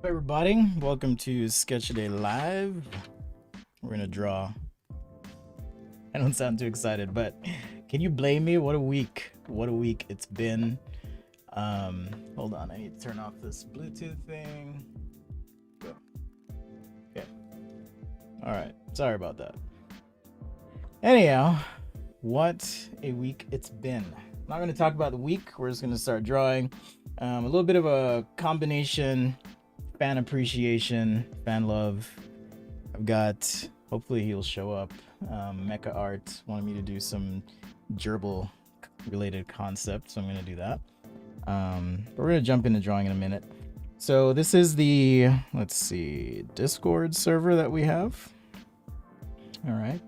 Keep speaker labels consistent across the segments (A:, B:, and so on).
A: Hey everybody, welcome to Sketch a Day Live. We're gonna draw. I don't sound too excited, but can you blame me? What a week! What a week it's been. Hold on, I need to turn off this Bluetooth thing. Go. Okay. All right. Sorry about that. Anyhow, what a week it's been. I'm not gonna talk about the week. We're just gonna start drawing. A little bit of a combination fan appreciation, fan love. I've got, hopefully he'll show up. Mecha Art wanted me to do some gerbil related concept, so I'm going to do that. But we're going to jump into drawing in a minute. So this is the, let's see, Discord server that we have. All right.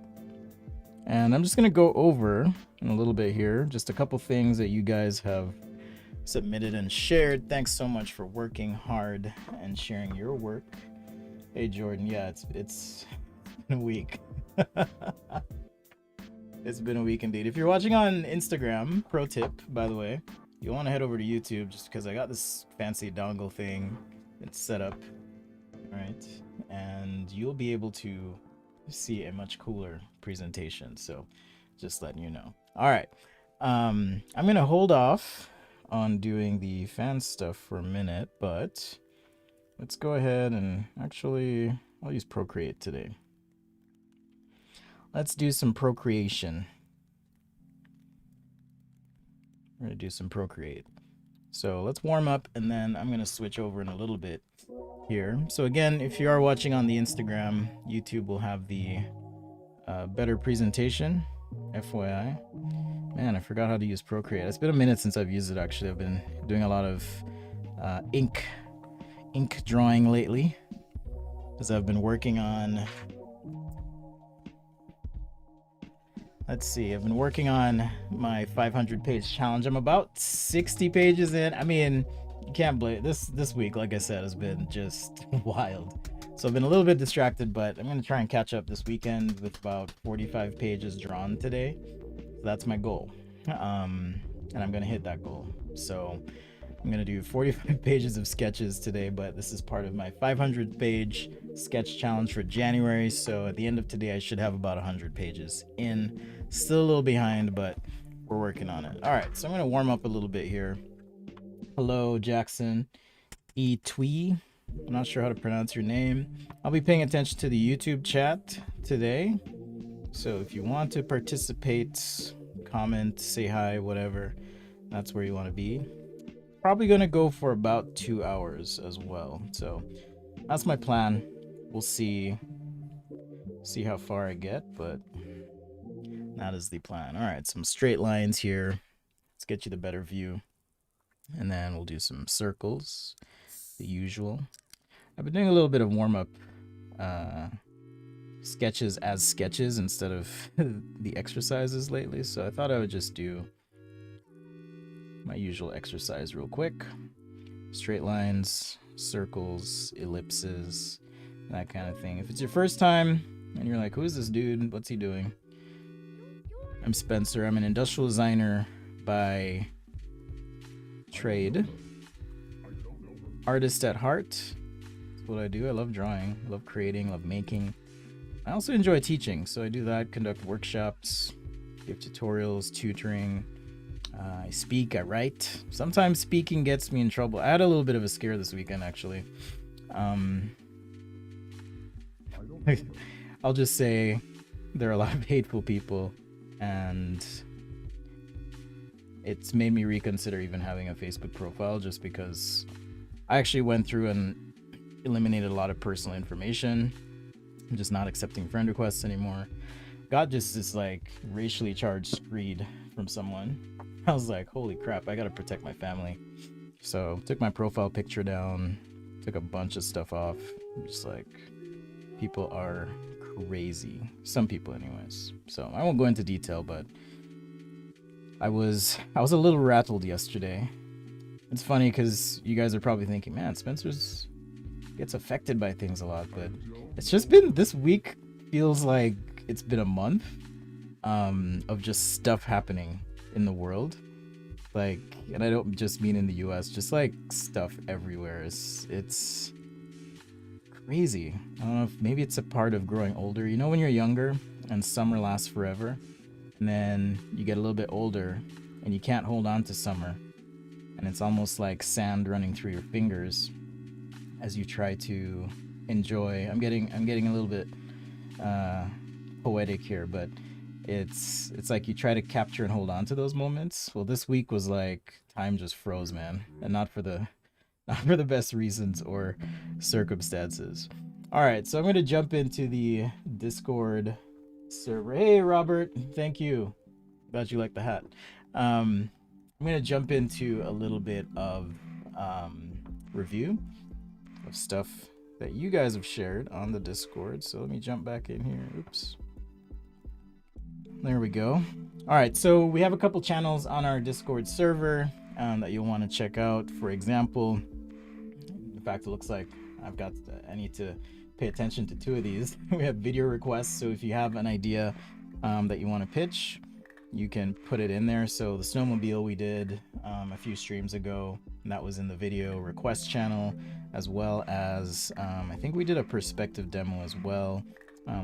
A: And I'm just going to go over in a little bit here, just a couple things that you guys have submitted and shared. Thanks so much for working hard and sharing your work. Hey Jordan, yeah, it's been a week. It's been a week indeed. If you're watching on Instagram, pro tip, by the way, you'll want to head over to YouTube just because I got this fancy dongle thing. It's set up, right? And you'll be able to see a much cooler presentation. So just letting you know. All right. I'm going to hold off on doing the fan stuff for a minute, but let's go ahead and actually I'll use Procreate today. Let's do some procreation. We're gonna do some Procreate. So let's warm up and then I'm gonna switch over in a little bit here. So again, if you are watching on the Instagram, YouTube will have the better presentation, FYI. Man, I forgot how to use Procreate. It's been a minute since I've used it actually. I've been doing a lot of ink drawing lately as I've been working on, let's see, I've been working on my 500 page challenge. I'm about 60 pages in. I mean, you can't blame this week, like I said, has been just wild. So I've been a little bit distracted, but I'm going to try and catch up this weekend with about 45 pages drawn today. So that's my goal. And I'm going to hit that goal. So I'm going to do 45 pages of sketches today, but this is part of my 500 page sketch challenge for January. So at the end of today, I should have about 100 pages in. Still a little behind, but we're working on it. All right, so I'm going to warm up a little bit here. Hello, Jackson E. Twee. I'm not sure how to pronounce your name. I'll be paying attention to the YouTube chat today. So if you want to participate, comment, say hi, whatever, that's where you want to be. Probably going to go for about 2 hours as well. So that's my plan. We'll see how far I get, but that is the plan. All right, some straight lines here. Let's get you the better view. And then we'll do some circles, the usual. I've been doing a little bit of warm-up sketches as sketches instead of the exercises lately, so I thought I would just do my usual exercise real quick. Straight lines, circles, ellipses, that kind of thing. If it's your first time and you're like, who's this dude? What's he doing? I'm Spencer. I'm an industrial designer by trade. Artist at heart. That's what I do. I love drawing, I love creating, love making. I also enjoy teaching, so I do that, conduct workshops, give tutorials, tutoring. I speak, I write. Sometimes speaking gets me in trouble. I had a little bit of a scare this weekend, actually. I'll just say there are a lot of hateful people, and it's made me reconsider even having a Facebook profile, just because I actually went through and eliminated a lot of personal information. I'm just not accepting friend requests anymore. Got just this like racially charged screed from someone. I was like, holy crap, I gotta protect my family. So took my profile picture down, took a bunch of stuff off. I'm just like, people are crazy. Some people anyways. So I won't go into detail, but I was a little rattled yesterday. It's funny because you guys are probably thinking, man, Spencer's gets affected by things a lot, but it's just been, this week feels like it's been a month of just stuff happening in the world. Like, and I don't just mean in the US, just like stuff everywhere. It's crazy. I don't know if maybe it's a part of growing older. You know, when you're younger and summer lasts forever, and then you get a little bit older and you can't hold on to summer, and it's almost like sand running through your fingers as you try to enjoy. I'm getting a little bit poetic here, but it's like you try to capture and hold on to those moments. Well, this week was like time just froze, man, and not for the best reasons or circumstances. All right, so I'm going to jump into the Discord server. Hey, Robert, thank you. Glad you like the hat. I'm going to jump into a little bit of review of stuff that you guys have shared on the Discord. So let me jump back in here. Oops. There we go. All right, so we have a couple channels on our Discord server that you'll want to check out. For example, in fact, it looks like I need to pay attention to two of these. We have video requests, so if you have an idea that you want to pitch, you can put it in there. So the snowmobile we did a few streams ago, and that was in the video request channel, as well as I think we did a perspective demo as well.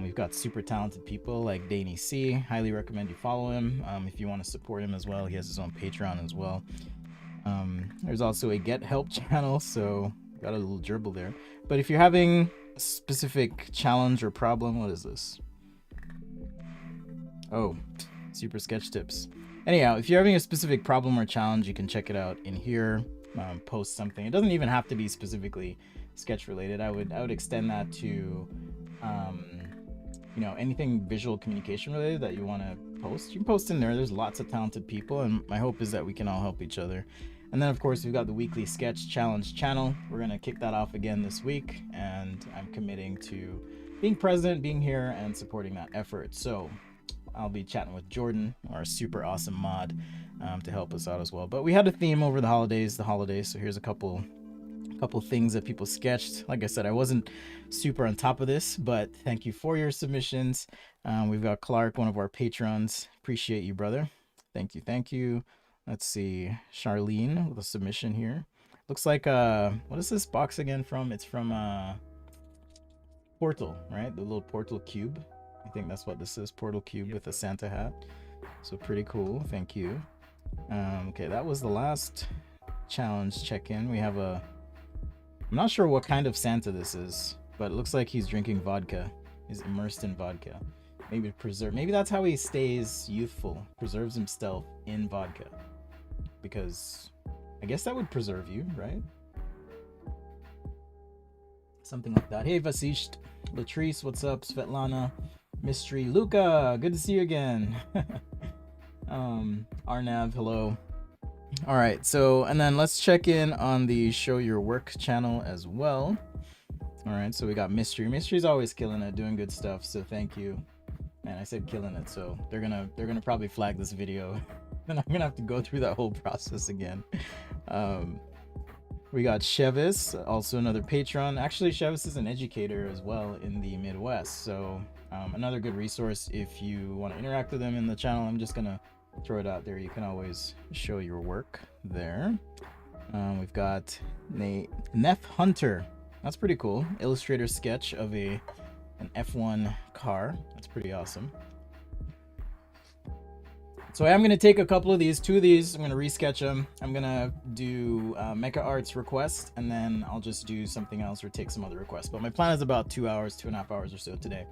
A: We've got super talented people like Danny C. Highly recommend you follow him if you want to support him as well. He has his own Patreon as well. There's also a Get Help channel, so got a little dribble there. But if you're having a specific challenge or problem, what is this? Oh, super sketch tips. Anyhow, if you're having a specific problem or challenge, you can check it out in here. Post something. It doesn't even have to be specifically sketch related. I would extend that to you know, anything visual communication related that you want to post. You can post in there. There's lots of talented people, and my hope is that we can all help each other. And then of course we've got the weekly sketch challenge channel. We're going to kick that off again this week, and I'm committing to being present, being here, and supporting that effort. So I'll be chatting with Jordan, our super awesome mod, to help us out as well. But we had a theme over the holidays, so here's a couple things that people sketched. Like I said, I wasn't super on top of this, but thank you for your submissions. We've got Clark, one of our patrons. Appreciate you, brother. Thank you. Let's see, Charlene with a submission here. Looks like what is this box again from? It's from Portal, right? The little Portal cube. I think that's what this is, Portal cube with a Santa hat. So pretty cool. Thank you. Okay, that was the last challenge check-in. We have I'm not sure what kind of Santa this is, but it looks like he's drinking vodka. He's immersed in vodka. Maybe that's how he stays youthful, preserves himself in vodka. Because I guess that would preserve you, right? Something like that. Hey, Vasisht, Latrice, what's up? Svetlana, Mystery, Luca, good to see you again. Arnav, hello. All right, so, and then let's check in on the Show Your Work channel as well. All right, so we got Mystery. Mystery's always killing it, doing good stuff, so thank you. And I said killing it, so they're gonna probably flag this video, and I'm gonna have to go through that whole process again. We got Chevis, also another patron. Actually, Chevis is an educator as well in the Midwest, so another good resource if you want to interact with them in the channel. I'm just gonna throw it out there. You can always show your work there. We've got Neff Hunter. That's pretty cool. Illustrator sketch of an F1 car. That's pretty awesome. So I am going to take a couple of these, two of these, I'm going to resketch them. I'm going to do Mecha Arts request, and then I'll just do something else or take some other requests. But my plan is about 2 hours, 2.5 hours or so today.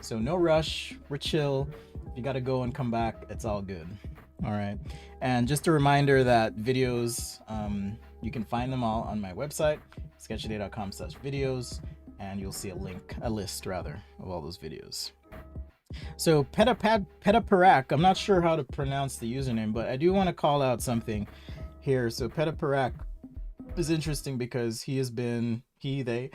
A: So no rush, we're chill. If you got to go and come back, it's all good. All right. And just a reminder that videos, you can find them all on my website, sketchaday.com/videos, and you'll see a list rather, of all those videos. So Petaparak, I'm not sure how to pronounce the username, but I do want to call out something here. So Petaparak is interesting because they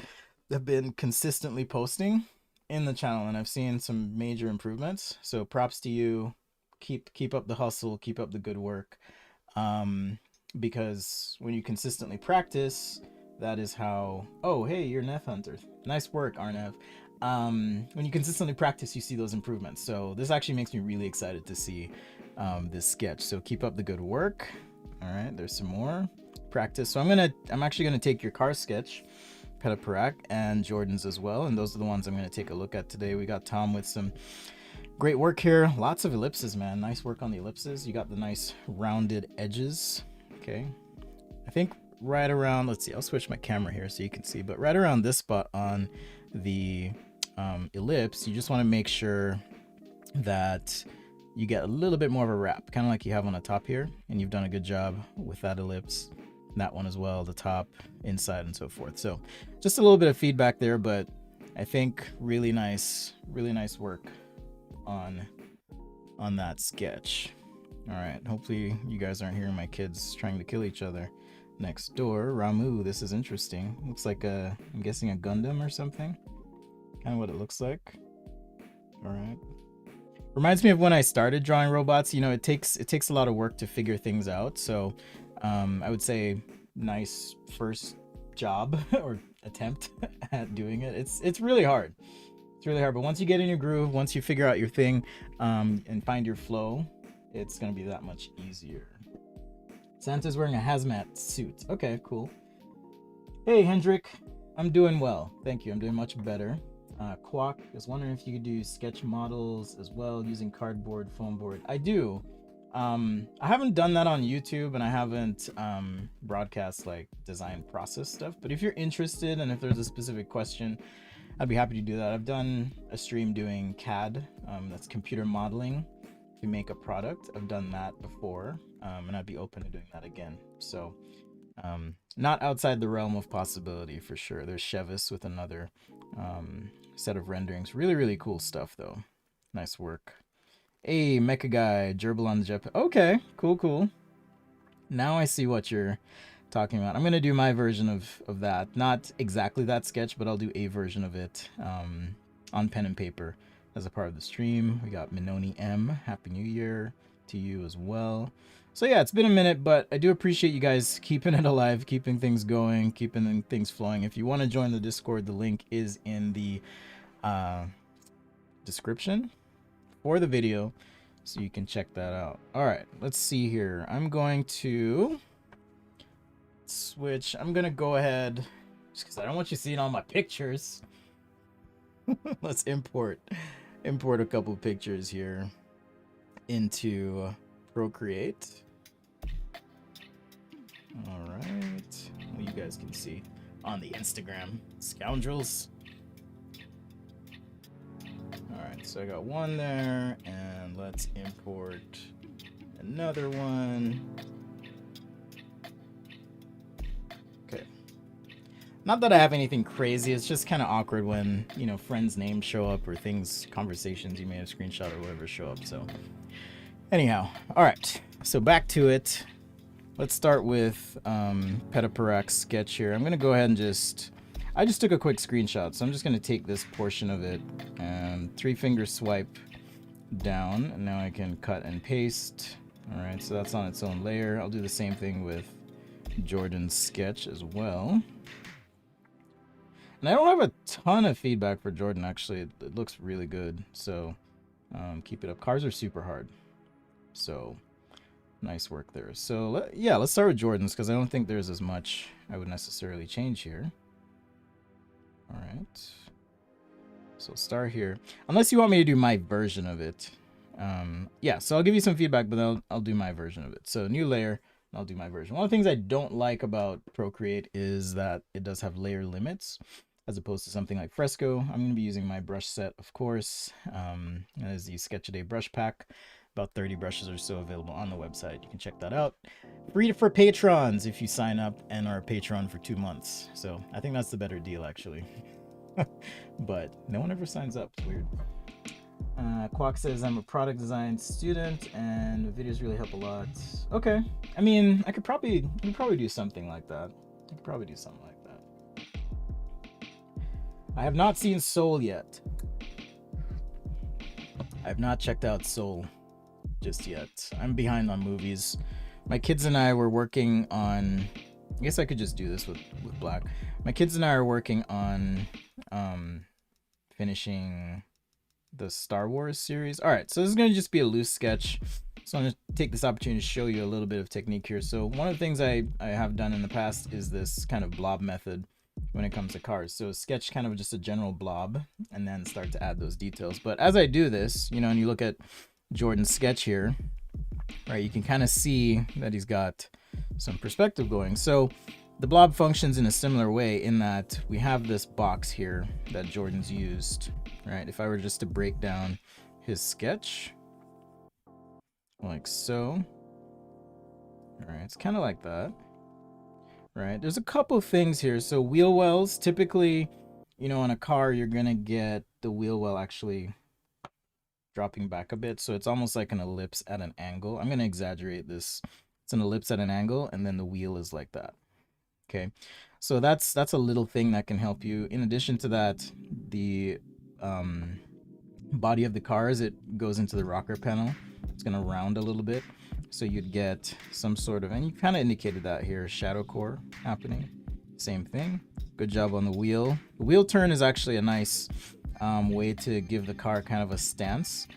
A: have been consistently posting in the channel, and I've seen some major improvements. So props to you. Keep up the hustle, keep up the good work. Because when you consistently practice, that is how, oh, hey, you're Neff Hunter. Nice work, Arnav. When you consistently practice, you see those improvements. So this actually makes me really excited to see this sketch. So keep up the good work. All right, there's some more practice. So I'm actually gonna take your car sketch Petaparak and Jordan's as well, and those are the ones I'm going to take a look at today. We got Tom with some great work here. Lots of ellipses, man. Nice work on the ellipses. You got the nice rounded edges. Okay. I think right around, let's see, I'll switch my camera here so you can see, but right around this spot on the ellipse, you just want to make sure that you get a little bit more of a wrap, kind of like you have on the top here, and you've done a good job with that ellipse, that one as well, the top, inside, and so forth. So just a little bit of feedback there, but I think really nice work on that sketch. All right, hopefully you guys aren't hearing my kids trying to kill each other next door. Ramu, this is interesting. Looks like I'm guessing a Gundam or something. Kind of what it looks like. All right. Reminds me of when I started drawing robots. You know, it takes a lot of work to figure things out. So I would say nice first job or attempt at doing it. It's really hard. It's really hard. But once you get in your groove, once you figure out your thing and find your flow, it's going to be that much easier. Santa's wearing a hazmat suit. Okay, cool. Hey, Hendrik. I'm doing well. Thank you. I'm doing much better. Quack is wondering if you could do sketch models as well using cardboard, foam board. I do. I haven't done that on YouTube, and I haven't broadcast like design process stuff. But if you're interested and if there's a specific question, I'd be happy to do that. I've done a stream doing CAD, that's computer modeling to make a product. I've done that before, and I'd be open to doing that again. So not outside the realm of possibility for sure. There's Chevis with another set of renderings. Really cool stuff though. Nice work. Hey, Mecha Guy, Gerbil on the jetpack. Okay, cool. Now I see what you're talking about. I'm gonna do my version of that. Not exactly that sketch, but I'll do a version of it on pen and paper as a part of the stream. We got Minoni M. Happy New Year to you as well. So yeah, it's been a minute, but I do appreciate you guys keeping it alive, keeping things going, keeping things flowing. If you want to join the Discord, the link is in the description for the video, so you can check that out. All right, let's see here. I'm going to switch. I'm gonna go ahead, just because I don't want you seeing all my pictures. Let's import a couple pictures here into Procreate. All right, well, you guys can see on the Instagram, scoundrels. All right, so I got one there, and let's import another one. Okay. Not that I have anything crazy, it's just kind of awkward when, you know, friends' names show up or things, conversations you may have screenshot or whatever show up. So anyhow, all right, so back to it. Let's start with Petaparak's sketch here. I'm gonna go ahead and I just took a quick screenshot, so I'm just gonna take this portion of it and 3-finger swipe down, and now I can cut and paste. All right, so that's on its own layer. I'll do the same thing with Jordan's sketch as well. And I don't have a ton of feedback for Jordan, actually. It looks really good, so keep it up. Cars are super hard, so nice work there. So yeah, let's start with Jordan's, because I don't think there's as much I would necessarily change here. All right, so start here, unless you want me to do my version of it. Yeah, so I'll give you some feedback, but I'll do my version of it. So new layer, and I'll do my version. One of the things I don't like about Procreate is that it does have layer limits, as opposed to something like Fresco. I'm going to be using my brush set, of course. That is the Sketch a Day brush pack. About 30 brushes or so available on the website. You can check that out. Free for patrons if you sign up and are a patron for 2 months. So I think that's the better deal, actually. But no one ever signs up. It's weird. Quack says, I'm a product design student and videos really help a lot. Okay. I mean, you could probably do something like that. I have not seen Soul yet. I have not checked out Soul just yet. I'm behind on movies. My kids and I were working on, I guess I could just do this with black. My kids and I are working on finishing the Star Wars series. All right, so this is going to just be a loose sketch. So I'm going to take this opportunity to show you a little bit of technique here. So one of the things I have done in the past is this kind of blob method, when it comes to cars. So sketch kind of just a general blob and then start to add those details. But as I do this, you know, and you look at Jordan's sketch here, right, you can kind of see that he's got some perspective going. So the blob functions in a similar way in that we have this box here that Jordan's used, right? If I were just to break down his sketch like so, all right, it's kind of like that, right? There's a couple things here. So wheel wells, typically, you know, on a car, you're gonna get the wheel well actually dropping back a bit. So it's almost like an ellipse at an angle. I'm gonna exaggerate this. It's an ellipse at an angle, and then the wheel is like that. Okay, so that's a little thing that can help you. In addition to that, the body of the car, as it goes into the rocker panel, it's gonna round a little bit, so you'd get some sort of, and you kind of indicated that here, shadow core happening. Same thing. Good job on the wheel. The wheel turn is actually a nice way to give the car kind of a stance.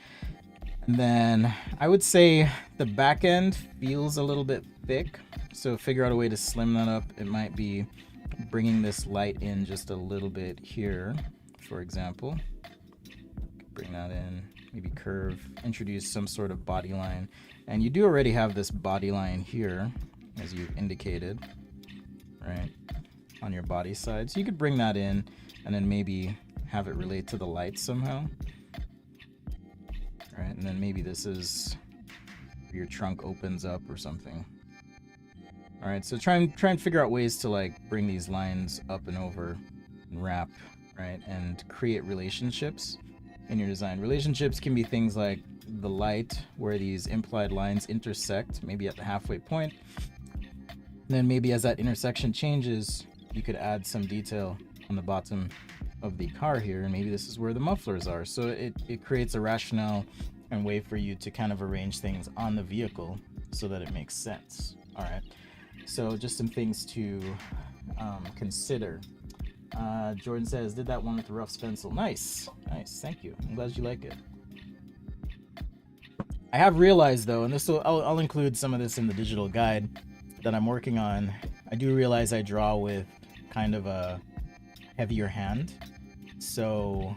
A: And then I would say the back end feels a little bit thick, so figure out a way to slim that up. It might be bringing this light in just a little bit here, for example. Bring that in, maybe curve, introduce some sort of body line. And you do already have this body line here, as you indicated, right, on your body side. So you could bring that in and then maybe have it relate to the light somehow. Right, and then maybe this is where your trunk opens up or something. All right, so try and figure out ways to like bring these lines up and over and wrap, right, and create relationships in your design. Relationships can be things like the light, where these implied lines intersect, maybe at the halfway point. And then maybe as that intersection changes, you could add some detail on the bottom of the car here, and maybe this is where the mufflers are. So it creates a rationale and way for you to kind of arrange things on the vehicle so that it makes sense. All right, so just some things to consider. Jordan says, did that one with the rough stencil. Nice, thank you. I'm glad you like it. I have realized though, and I'll include some of this in the digital guide that I'm working on. I do realize I draw with kind of a heavier hand, so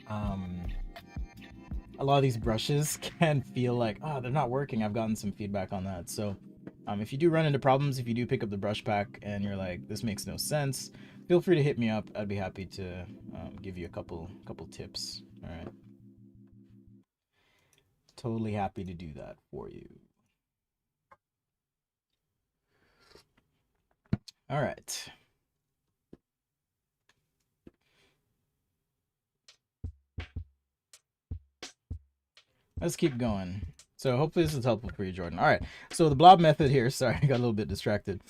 A: a lot of these brushes can feel like, they're not working. I've gotten some feedback on that. So if you do run into problems, if you do pick up the brush pack and you're like, this makes no sense, feel free to hit me up. I'd be happy to give you a couple tips. All right, totally happy to do that for you. All right. Let's keep going. So hopefully this is helpful for you, Jordan. All right, so the blob method here, sorry, I got a little bit distracted.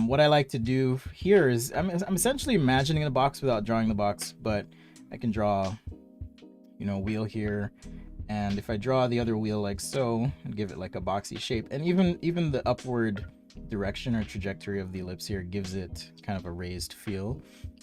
A: What I like to do here is, I'm essentially imagining the box without drawing the box, but I can draw, you know, a wheel here. And if I draw the other wheel like so, and give it like a boxy shape, and even the upward direction or trajectory of the ellipse here gives it kind of a raised feel.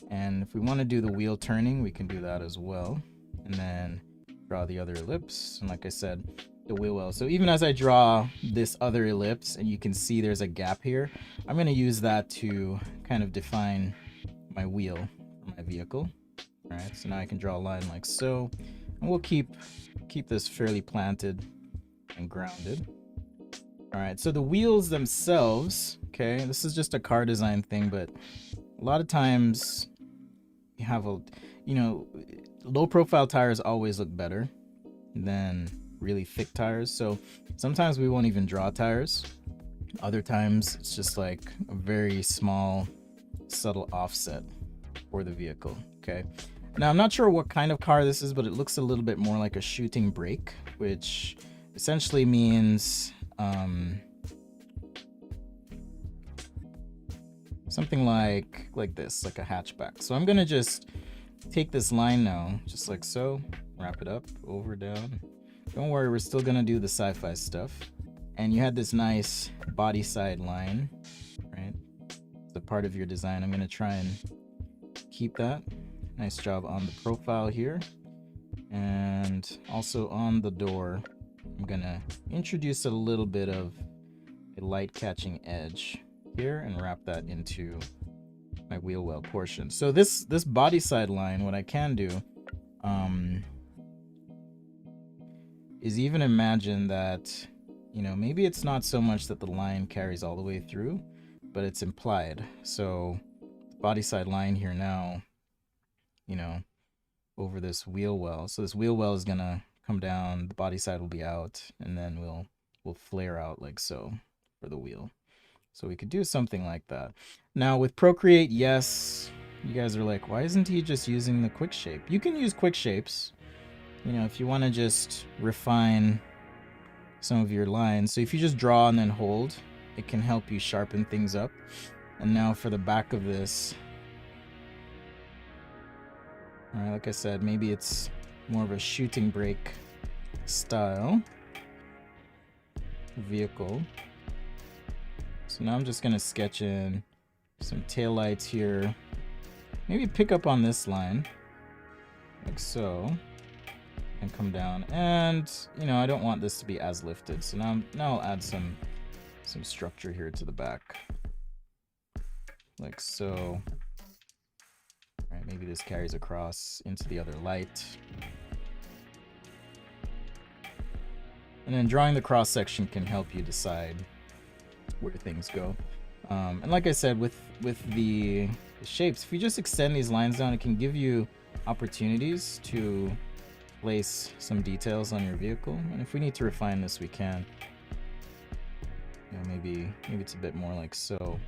A: And if we want to do the wheel turning, we can do that as well. And then draw the other ellipse, and like I said, the wheel well. So even as I draw this other ellipse, and you can see there's a gap here, I'm going to use that to kind of define my wheel for my vehicle. All right, so now I can draw a line like so, and we'll keep this fairly planted and grounded. All right, so the wheels themselves, okay, this is just a car design thing, but a lot of times you have low profile tires always look better than really thick tires. So sometimes we won't even draw tires. Other times it's just like a very small, subtle offset for the vehicle. Okay. Now I'm not sure what kind of car this is, but it looks a little bit more like a shooting brake, which essentially means something like this, like a hatchback. So I'm gonna just take this line now, just like so, wrap it up, over, down. Don't worry, we're still gonna do the sci-fi stuff. And you had this nice body side line, right? The part of your design. I'm gonna try and keep that. Nice job on the profile here. And also on the door, I'm gonna introduce a little bit of a light catching edge here and wrap that into my wheel well portion. So this body side line, what I can do is even imagine that, you know, maybe it's not so much that the line carries all the way through, but it's implied. So the body side line here now, you know, over this wheel well. So this wheel well is gonna come down, the body side will be out, and then we'll flare out like so for the wheel. So we could do something like that. Now with Procreate, yes, you guys are like, why isn't he just using the quick shape? You can use quick shapes, you know, if you want to just refine some of your lines. So if you just draw and then hold, it can help you sharpen things up. And now for the back of this, all right, like I said, maybe it's more of a shooting brake style vehicle. So now I'm just gonna sketch in some taillights here. Maybe pick up on this line, like so, and come down. And you know, I don't want this to be as lifted, so now I'll add some structure here to the back, like so. All right, maybe this carries across into the other light. And then drawing the cross section can help you decide where things go. And like I said, with the shapes, if you just extend these lines down, it can give you opportunities to place some details on your vehicle. And if we need to refine this, we can. You know, maybe it's a bit more like so,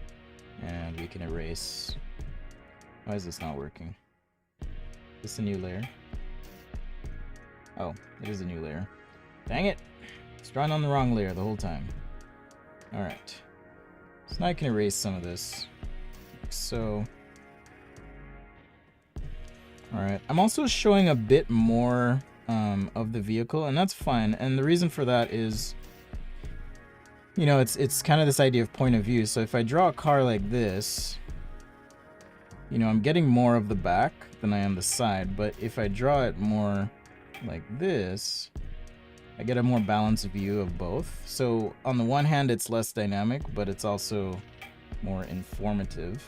A: and we can erase. Why is this not working? Is this a new layer? Oh, it is a new layer. Dang it! It's drawing on the wrong layer the whole time. Alright. So now I can erase some of this. Like so. Alright. I'm also showing a bit more of the vehicle, and that's fine. And the reason for that is, you know, it's kind of this idea of point of view. So if I draw a car like this, you know, I'm getting more of the back than I am the side. But if I draw it more like this, I get a more balanced view of both. So on the one hand, it's less dynamic, but it's also more informative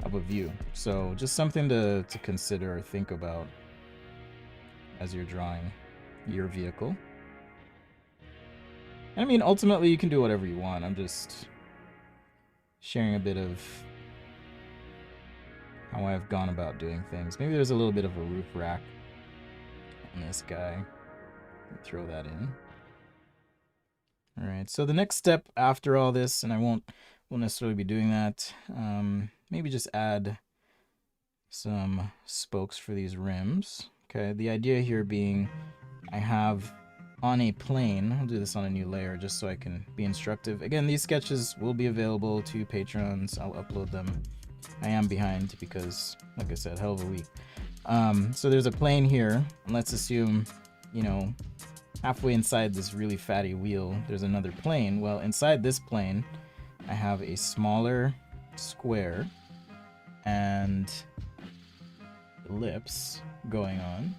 A: of a view. So just something to consider or think about as you're drawing your vehicle. I mean, ultimately, you can do whatever you want. I'm just sharing a bit of how I've gone about doing things. Maybe there's a little bit of a roof rack on this guy. Throw that in. All right, so the next step after all this, and I won't necessarily be doing that, maybe just add some spokes for these rims. Okay, the idea here being I have on a plane, I'll do this on a new layer just so I can be instructive. Again, these sketches will be available to patrons. I'll upload them. I am behind because, like I said, hell of a week. So there's a plane here, and let's assume, you know, halfway inside this really fatty wheel, there's another plane. Well, inside this plane, I have a smaller square and ellipse going on.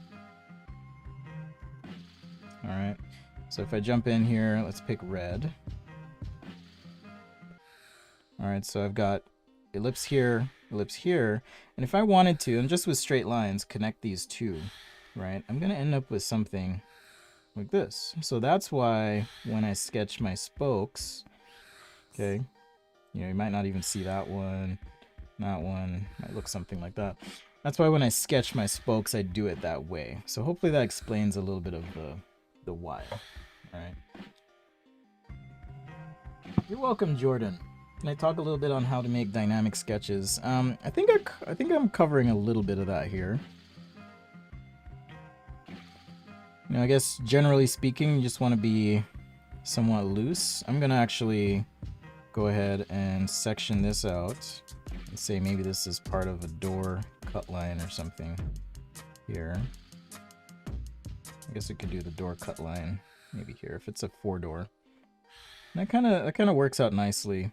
A: All right, so if I jump in here, let's pick red. All right, so I've got ellipse here, and if I wanted to, and just with straight lines, connect these two, right, I'm gonna end up with something like this. So that's why when I sketch my spokes, okay, you know, you might not even see that one might look something like that. That's why when I sketch my spokes, I do it that way. So hopefully that explains a little bit of the why. All right. You're welcome, Jordan. Can I talk a little bit on how to make dynamic sketches? I think I'm covering a little bit of that here. You know, I guess generally speaking, you just want to be somewhat loose. I'm gonna actually go ahead and section this out and say maybe this is part of a door cut line or something here. I guess we could do the door cut line maybe here if it's a 4-door. And that kind of works out nicely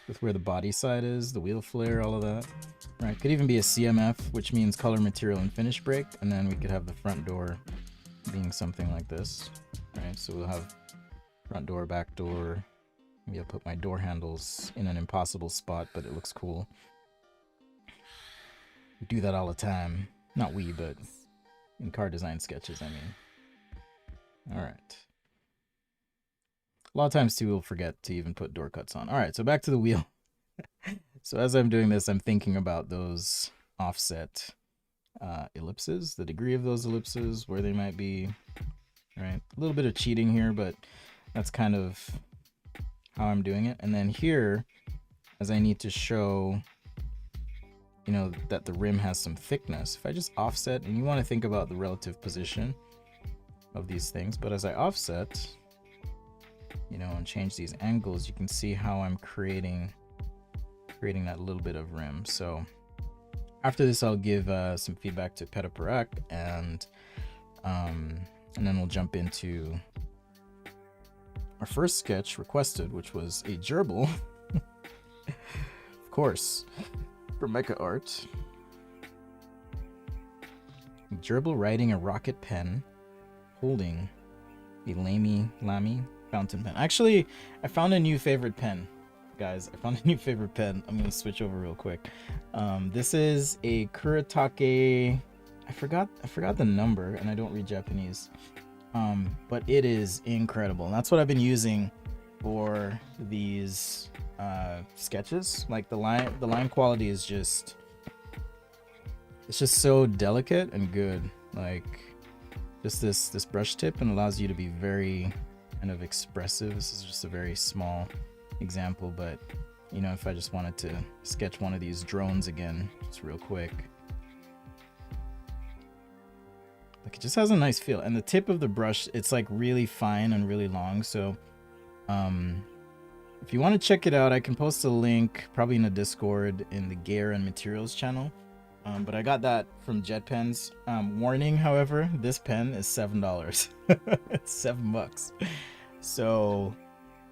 A: with where the body side is, the wheel flare, all of that. Right, could even be a CMF, which means color, material, and finish break, and then we could have the front door being something like this. Right, so we'll have front door, back door, Maybe I'll put my door handles in an impossible spot, but it looks cool. We do that all the time. Not we, but in car design sketches, I mean. All right. A lot of times, too, we'll forget to even put door cuts on. All right, so back to the wheel. So as I'm doing this, I'm thinking about those offset ellipses, the degree of those ellipses, where they might be, right? A little bit of cheating here, but that's kind of how I'm doing it. And then here, as I need to show, you know, that the rim has some thickness, if I just offset, and you want to think about the relative position of these things, but as I offset, you know, and change these angles, you can see how I'm creating that little bit of rim. So after this, I'll give some feedback to Peta Parak, and then we'll jump into our first sketch requested, which was a gerbil, of course, for Mecha Art. A gerbil riding a rocket pen, holding a Lamy fountain pen. Actually, I found a new favorite pen, guys. I found a new favorite pen. I'm gonna switch over real quick. This is a Kuretake. I forgot the number, and I don't read Japanese. But it is incredible. And that's what I've been using for these sketches. Like the line quality is just, it's just so delicate and good. Like just this brush tip, and allows you to be very kind of expressive. This is just a very small example, but you know, if I just wanted to sketch one of these drones again, just real quick, like it just has a nice feel. And the tip of the brush, it's like really fine and really long. So if you want to check it out, I can post a link probably in the Discord in the Gear and Materials channel. But I got that from Jet Pens. Warning, however, this pen is $7. It's $7. So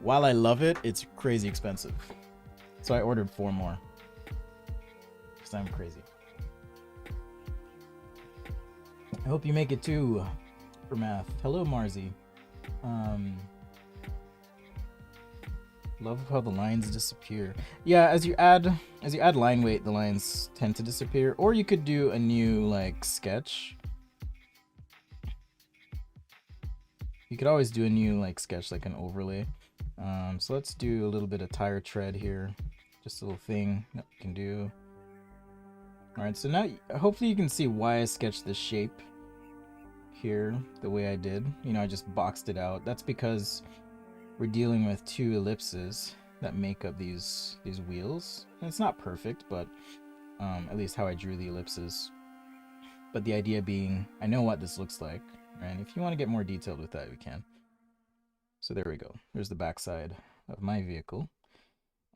A: while I love it, it's crazy expensive. So I ordered 4 more because I'm crazy. I hope you make it too for math. Hello, Marzi. Love how the lines disappear. Yeah, as you add line weight, the lines tend to disappear. Or you could do a new like sketch. You could always do a new like sketch, like an overlay. So let's do a little bit of tire tread here. Just a little thing that we can do. All right, so now hopefully you can see why I sketched this shape here the way I did. You know, I just boxed it out. That's because we're dealing with 2 ellipses that make up these wheels. And it's not perfect, but at least how I drew the ellipses. But the idea being, I know what this looks like, right? If you want to get more detailed with that, we can. So there we go. There's the backside of my vehicle.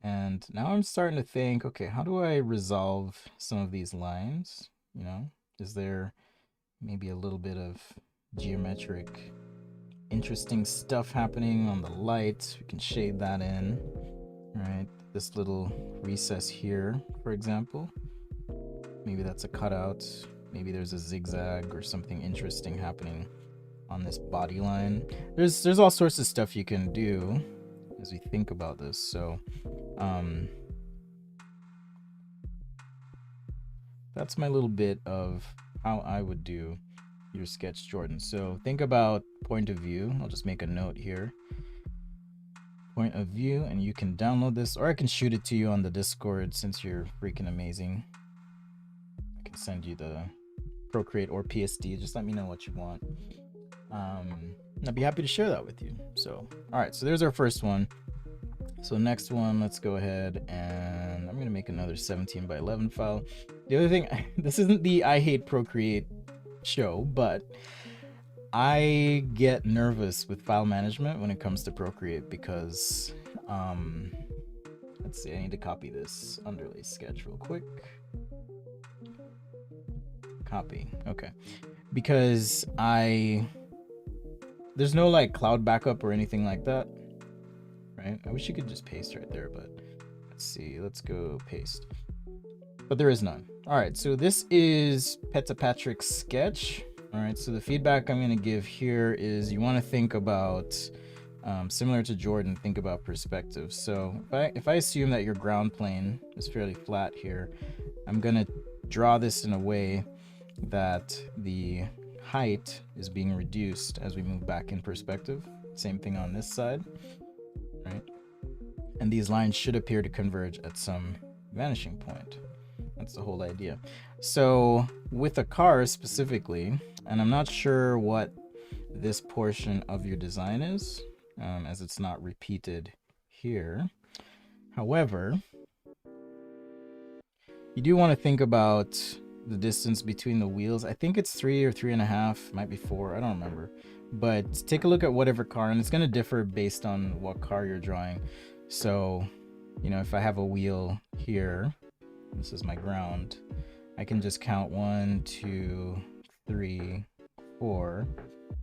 A: And now I'm starting to think, okay, how do I resolve some of these lines? You know, is there maybe a little bit of geometric interesting stuff happening on the light? We can shade that in, right? This little recess here, for example, maybe that's a cutout. Maybe there's a zigzag or something interesting happening on this body line. There's all sorts of stuff you can do as we think about this. So that's my little bit of how I would do your sketch, Jordan. So think about point of view. I'll just make a note here. Point of view, and you can download this, or I can shoot it to you on the Discord since you're freaking amazing. I can send you the Procreate or PSD. Just let me know what you want. I'd be happy to share that with you. So, all right, so there's our first one. So next one, let's go ahead and I'm gonna make another 17 by 11 file. The other thing, this isn't the I Hate Procreate show, but I get nervous with file management when it comes to Procreate because let's see, I need to copy this underlay sketch real quick. Copy. Okay, because there's no like cloud backup or anything like that, right? I wish you could just paste right there, but let's see, let's go paste. But there is none. All right, so this is Peta Patrick's sketch. All right, so the feedback I'm going to give here is you want to think about Similar to Jordan, think about perspective. So if I assume that your ground plane is fairly flat here, I'm gonna draw this in a way that the height is being reduced as we move back in perspective. Same thing on this side, right? And these lines should appear to converge at some vanishing point. That's the whole idea. So with a car specifically, and I'm not sure what this portion of your design is, as it's not repeated here. However, you do want to think about the distance between the wheels. I think it's 3 or 3.5, might be 4, I don't remember. But take a look at whatever car, and it's going to differ based on what car you're drawing. So, you know, if I have a wheel here, this is my ground, I can just count 1, 2, 3, 4.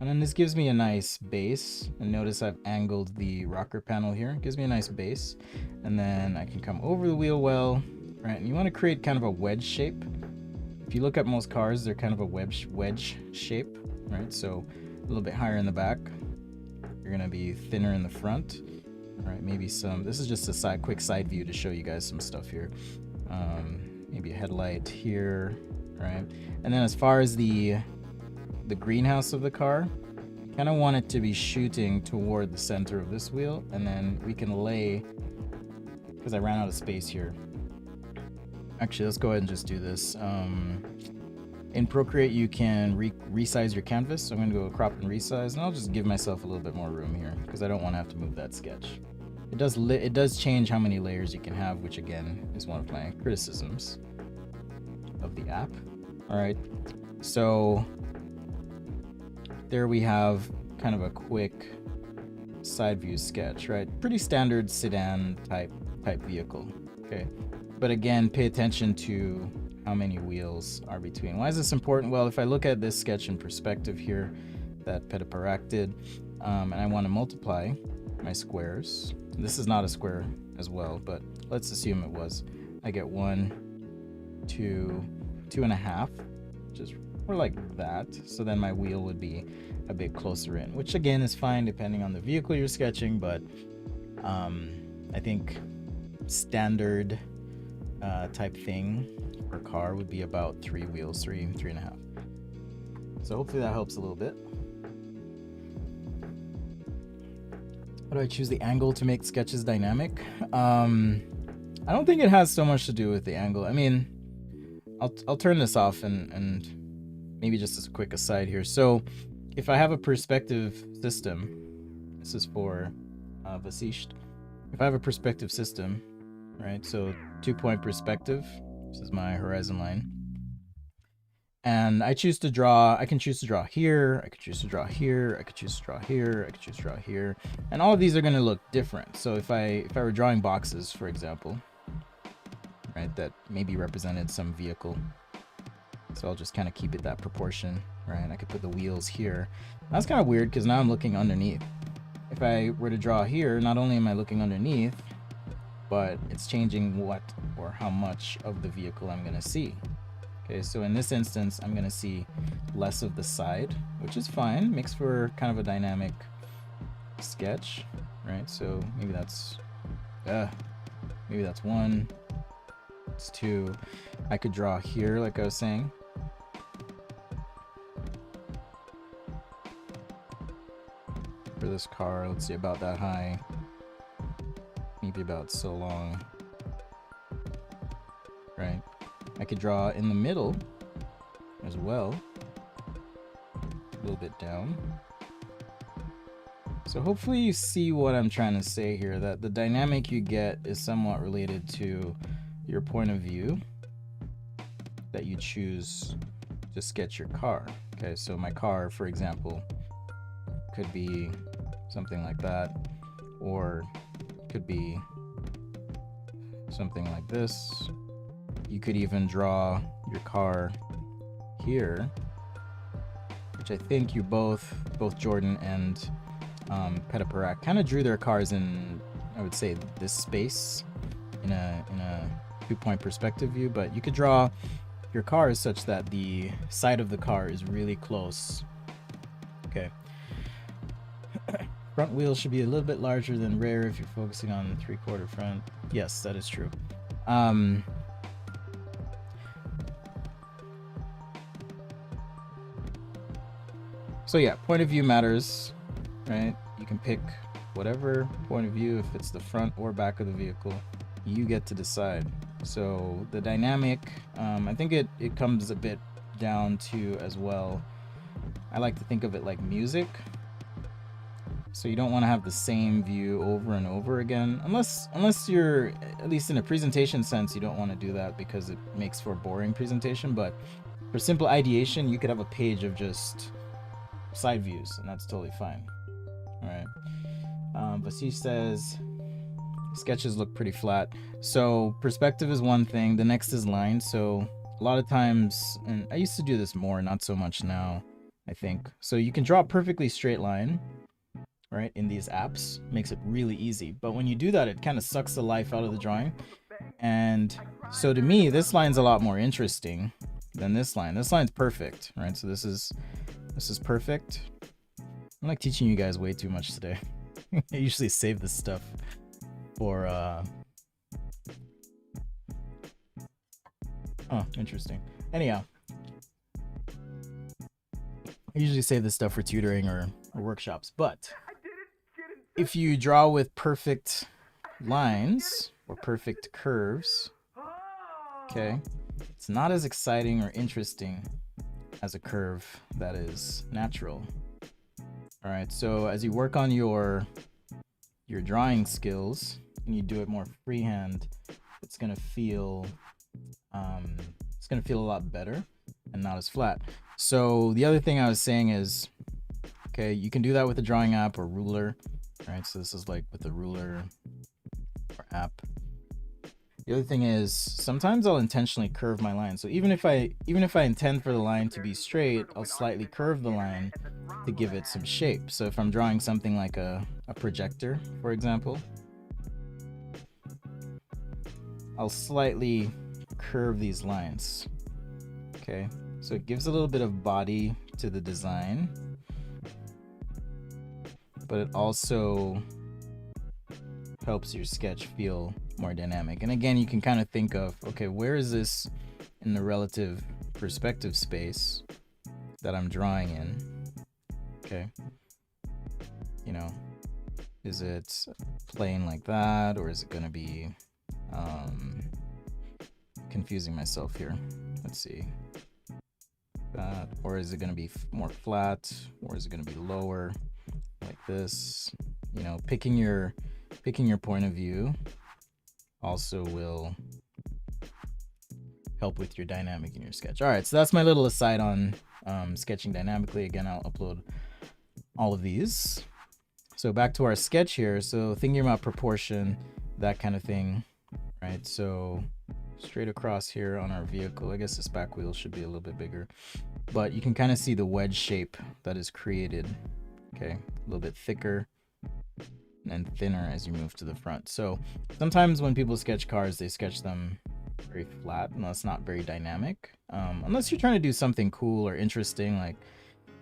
A: And then this gives me a nice base. And notice I've angled the rocker panel here. It gives me a nice base. And then I can come over the wheel well, right? And you want to create kind of a wedge shape. If you look at most cars, they're kind of a wedge shape, right? So a little bit higher in the back. You're going to be thinner in the front. All right, maybe some, this is just a quick side view to show you guys some stuff here. Maybe a headlight here, right? And then as far as the greenhouse of the car, kind of want it to be shooting toward the center of this wheel, and then we can lay, because I ran out of space here. Actually, let's go ahead and just do this. In Procreate, you can resize your canvas. So I'm going to go crop and resize, and I'll just give myself a little bit more room here because I don't want to have to move that sketch. It does change how many layers you can have, which again is one of my criticisms of the app. All right, so there we have kind of a quick side view sketch, right? Pretty standard sedan type vehicle. Okay, but again, pay attention to how many wheels are between. Why is this important? Well, if I look at this sketch in perspective here that Petaparak did, and I want to multiply my squares, this is not a square as well, but let's assume it was. I get 1, 2, 2.5, which is more like that. So then my wheel would be a bit closer in, which again is fine depending on the vehicle you're sketching, but I think standard type thing for car would be about 3 wheels, 3.5. So hopefully that helps a little bit. How do I choose the angle to make sketches dynamic? I don't think it has so much to do with the angle. I mean, I'll turn this off and maybe just as a quick aside here. So if I have a perspective system, this is for Vasisht. If I have a perspective system, right? So 2-point perspective, this is my horizon line. And I choose to draw, I can choose to draw here, I could choose to draw here, I could choose to draw here, I could choose to draw here. And all of these are going to look different. So if I were drawing boxes, for example, right, that maybe represented some vehicle. So I'll just kind of keep it that proportion, right? I could put the wheels here. That's kind of weird because now I'm looking underneath. If I were to draw here, not only am I looking underneath, but it's changing what or how much of the vehicle I'm going to see. Okay, so in this instance, I'm going to see less of the side, which is fine. Makes for kind of a dynamic sketch, right? So maybe that's 1, it's 2. I could draw here, like I was saying. For this car, let's see, about that high, maybe about so long, right? I could draw in the middle as well, a little bit down. So hopefully you see what I'm trying to say here, that the dynamic you get is somewhat related to your point of view that you choose to sketch your car. Okay, so my car, for example, could be something like that, or could be something like this. You could even draw your car here, which I think you both Jordan and Petaparak kind of drew their cars in, I would say, this space in a 2-point perspective view, but you could draw your cars such that the side of the car is really close. Okay. Front wheel should be a little bit larger than rear if you're focusing on 3/4 front. Yes, that is true. So yeah, point of view matters, right? You can pick whatever point of view, if it's the front or back of the vehicle, you get to decide. So the dynamic, I think it comes a bit down to as well. I like to think of it like music. So you don't want to have the same view over and over again, unless you're, at least in a presentation sense, you don't want to do that because it makes for a boring presentation. But for simple ideation, you could have a page of just side views, and that's totally fine. All right. Vasish says sketches look pretty flat. So perspective is one thing. The next is line. So a lot of times, and I used to do this more, not so much now, I think. So you can draw a perfectly straight line, right, in these apps. Makes it really easy. But when you do that, it kind of sucks the life out of the drawing. And so to me, this line's a lot more interesting than this line. This line's perfect, right? So this is perfect. I'm like teaching you guys way too much today. I usually save this stuff for oh, interesting. Anyhow, I usually save this stuff for tutoring or workshops. But if you draw with perfect lines or perfect curves, okay, it's not as exciting or interesting as a curve that is natural. All right, so as you work on your drawing skills and you do it more freehand, it's gonna feel a lot better and not as flat. So the other thing I was saying is, okay, you can do that with a drawing app or ruler. All right, so this is like with the ruler or app. The other thing is, sometimes I'll intentionally curve my line. So even if I intend for the line to be straight, I'll slightly curve the line to give it some shape. So if I'm drawing something like a projector, for example, I'll slightly curve these lines. Okay, so it gives a little bit of body to the design, but it also helps your sketch feel more dynamic. And again, you can kind of think of, okay, where is this in the relative perspective space that I'm drawing in? Okay, you know, is it plain like that, or is it going to be confusing myself here? Let's see, that, or is it going to be more flat, or is it going to be lower like this? You know, picking your point of view also will help with your dynamic in your sketch. All right, so that's my little aside on sketching dynamically. Again, I'll upload all of these. So back to our sketch here. So thinking about proportion, that kind of thing, right? So straight across here on our vehicle, I guess this back wheel should be a little bit bigger, but you can kind of see the wedge shape that is created. Okay, a little bit thicker and thinner as you move to the front. So sometimes when people sketch cars, they sketch them very flat, and that's not very dynamic, unless you're trying to do something cool or interesting. Like,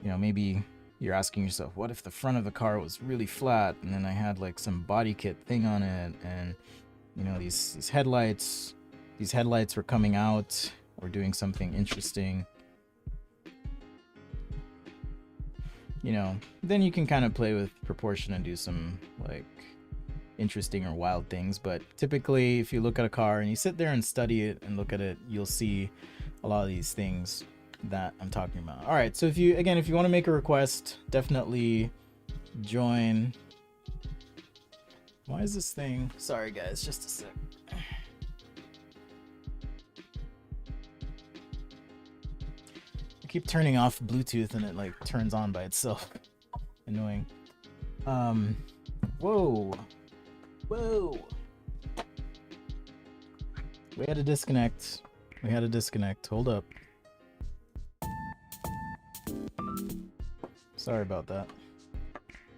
A: you know, maybe you're asking yourself, what if the front of the car was really flat and then I had like some body kit thing on it, and you know, these headlights were coming out or doing something interesting, you know, then you can kind of play with proportion and do some like interesting or wild things. But typically, if you look at a car and you sit there and study it and look at it, you'll see a lot of these things that I'm talking about. All right, so if you want to make a request, definitely join. Why is this thing? Sorry guys, just a sec. I keep turning off Bluetooth and it like turns on by itself. Annoying. Whoa. We had a disconnect. Hold up. Sorry about that.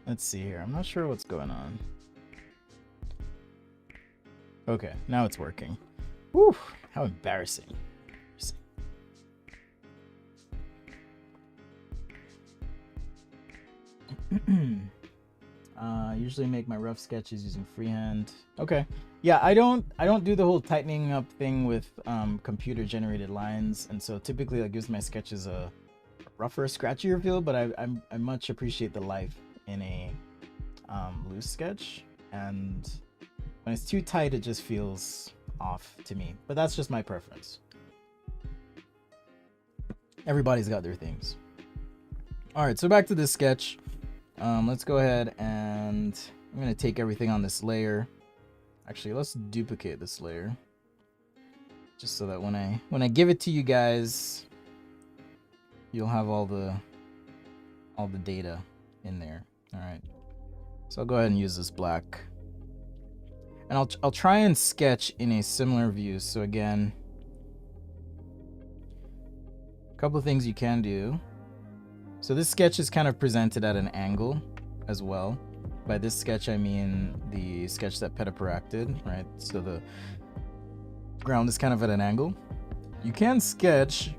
A: Let's see here. I'm not sure what's going on. Okay, now it's working. Whew, how embarrassing. Usually make my rough sketches using freehand. Okay. Yeah, I don't do the whole tightening up thing with computer generated lines, and so typically that gives my sketches a rougher, scratchier feel. But I much appreciate the life in a loose sketch, and when it's too tight, it just feels off to me. But that's just my preference. Everybody's got their things. All right, so back to this sketch. Let's go ahead and I'm gonna take everything on this layer. Actually, let's duplicate this layer, just so that when I give it to you guys, you'll have all the data in there. All right, so I'll go ahead and use this black, and I'll try and sketch in a similar view. So again, a couple of things you can do. So this sketch is kind of presented at an angle as well. By this sketch, I mean the sketch that Petapura did, right? So the ground is kind of at an angle. You can sketch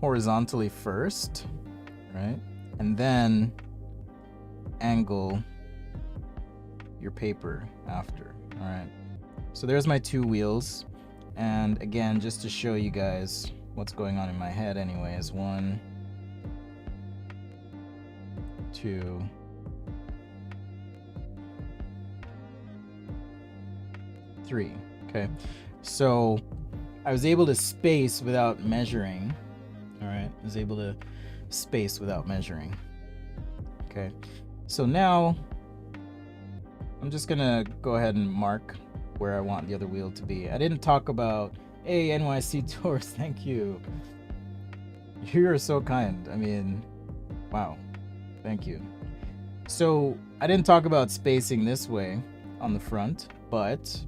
A: horizontally first, right? And then angle your paper after, all right? So there's my two wheels. And again, just to show you guys what's going on in my head anyways, 1, 2, 3. Okay, so I was able to space without measuring. All right, I was able to space without measuring. Okay, so now I'm just gonna go ahead and mark where I want the other wheel to be. I didn't talk about, hey, NYC Tours, thank you. You're so kind. I mean, wow. Thank you. So I didn't talk about spacing this way on the front, but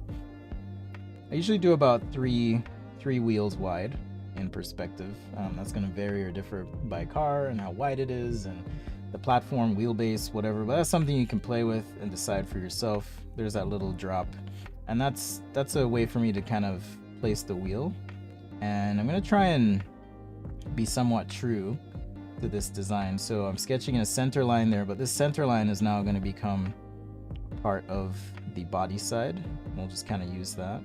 A: I usually do about three wheels wide in perspective. That's going to vary or differ by car and how wide it is and the platform, wheelbase, whatever. But that's something you can play with and decide for yourself. There's that little drop, and that's a way for me to kind of place the wheel. And I'm going to try and be somewhat true to this design. So I'm sketching a center line there, but this center line is now going to become part of the body side. We'll just kind of use that.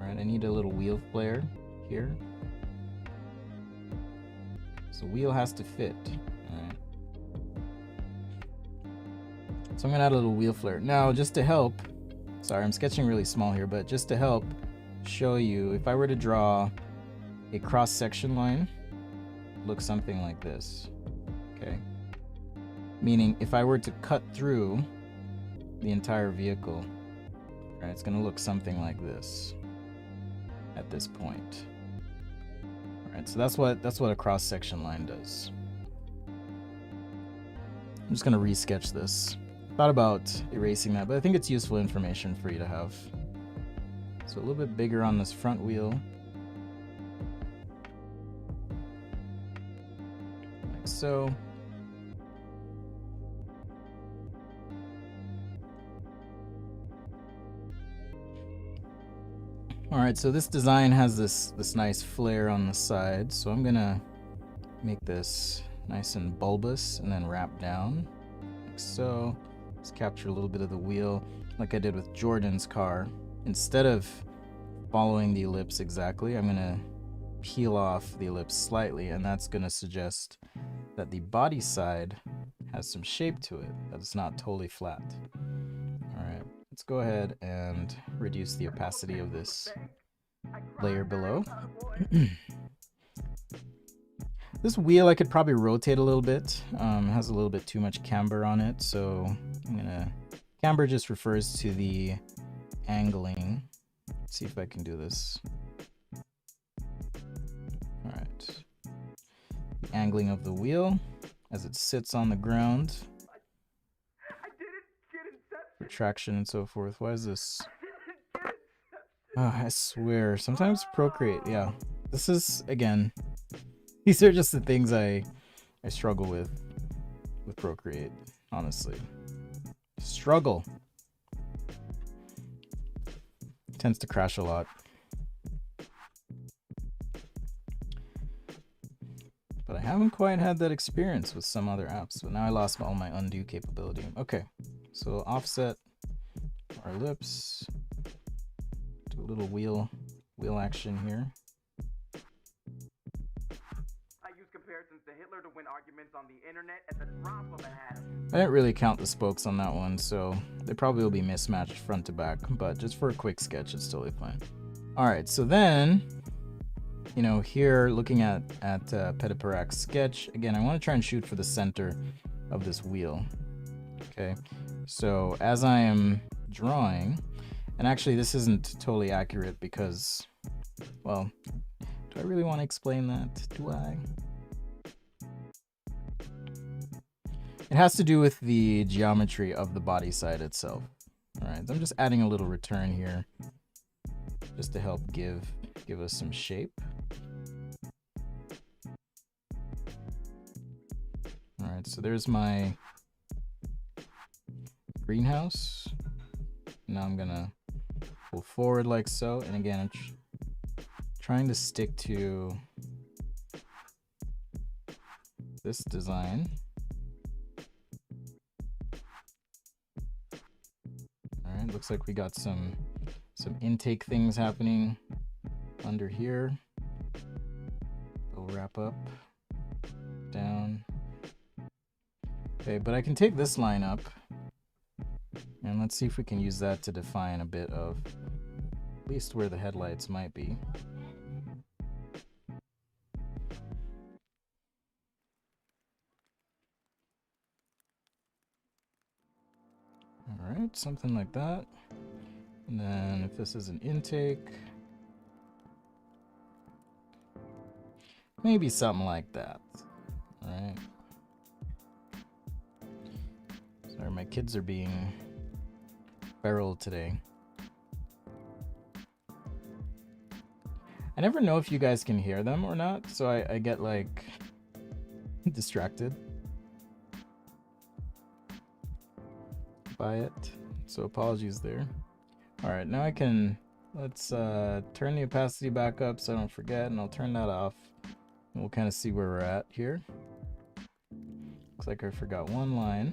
A: All right, I need a little wheel flare here. So wheel has to fit. All right. So I'm gonna add a little wheel flare. Now, just to help, sorry, I'm sketching really small here, but just to help show you, if I were to draw a cross-section line, looks something like this, okay? Meaning if I were to cut through the entire vehicle, right, it's gonna look something like this at this point. All right, so that's what a cross-section line does. I'm just gonna resketch this. Thought about erasing that, but I think it's useful information for you to have. So a little bit bigger on this front wheel. So all right, so this design has this nice flare on the side, so I'm gonna make this nice and bulbous and then wrap down like so. Let's capture a little bit of the wheel like I did with Jordan's car. Instead of following the ellipse exactly, I'm gonna peel off the ellipse slightly, and that's gonna suggest that the body side has some shape to it, that it's not totally flat. All right, let's go ahead and reduce the opacity of this layer below. This wheel I could probably rotate a little bit. It has a little bit too much camber on it, so I'm gonna, camber just refers to the angling. Let's see if I can do this. All right, the angling of the wheel as it sits on the ground, for traction and so forth. Why is this? Oh, I swear, sometimes Procreate, yeah. This is, again, these are just the things I struggle with Procreate, honestly. Struggle. Tends to crash a lot. But I haven't quite had that experience with some other apps, but now I lost all my undo capability. Okay, so offset our lips, do a little wheel action here.
B: I use comparisons to Hitler to win arguments on the internet at the drop of a hat.
A: I didn't really count the spokes on that one, so they probably will be mismatched front to back, but just for a quick sketch, it's totally fine. All right, so then, you know, here looking at Petiparak's sketch, again, I want to try and shoot for the center of this wheel. Okay, so as I am drawing, and actually this isn't totally accurate because, well, do I really want to explain that? Do I? It has to do with the geometry of the body side itself. All right, I'm just adding a little return here just to help give us some shape. All right, so there's my greenhouse. Now I'm gonna pull forward like so, and again, I'm trying to stick to this design. All right, looks like we got some intake things happening under here. We'll wrap up, down. Okay, but I can take this line up, and let's see if we can use that to define a bit of at least where the headlights might be. All right, something like that. And then if this is an intake, maybe something like that. All right. Sorry, my kids are being feral today. I never know if you guys can hear them or not, so I get like distracted by it. So apologies there. All right, now I can, let's turn the opacity back up so I don't forget, and I'll turn that off. And we'll kind of see where we're at here. Looks like I forgot one line,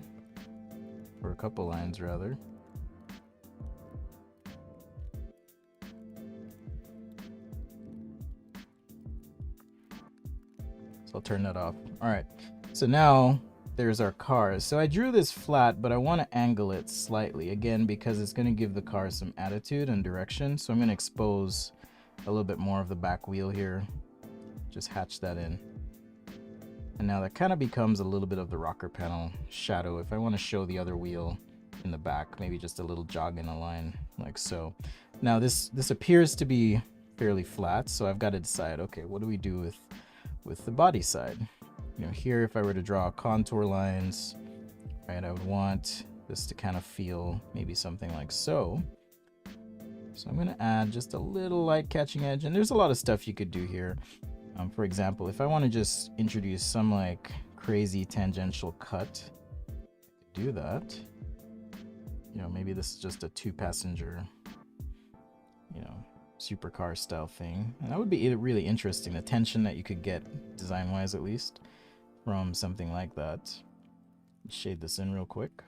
A: or a couple lines rather. So I'll turn that off. All right, so now there's our car. So I drew this flat, but I want to angle it slightly, again, because it's going to give the car some attitude and direction. So I'm going to expose a little bit more of the back wheel here. Just hatch that in. And now that kind of becomes a little bit of the rocker panel shadow. If I want to show the other wheel in the back, maybe just a little jog in a line like so. Now this appears to be fairly flat, so I've got to decide, okay, what do we do with the body side? You know, here, if I were to draw contour lines, right, I would want this to kind of feel maybe something like so. So I'm going to add just a little light catching edge, and there's a lot of stuff you could do here. For example, if I want to just introduce some like crazy tangential cut, do that. You know, maybe this is just a 2-passenger, you know, supercar style thing, and that would be really interesting. The tension that you could get design-wise, at least, from something like that. Shade this in real quick.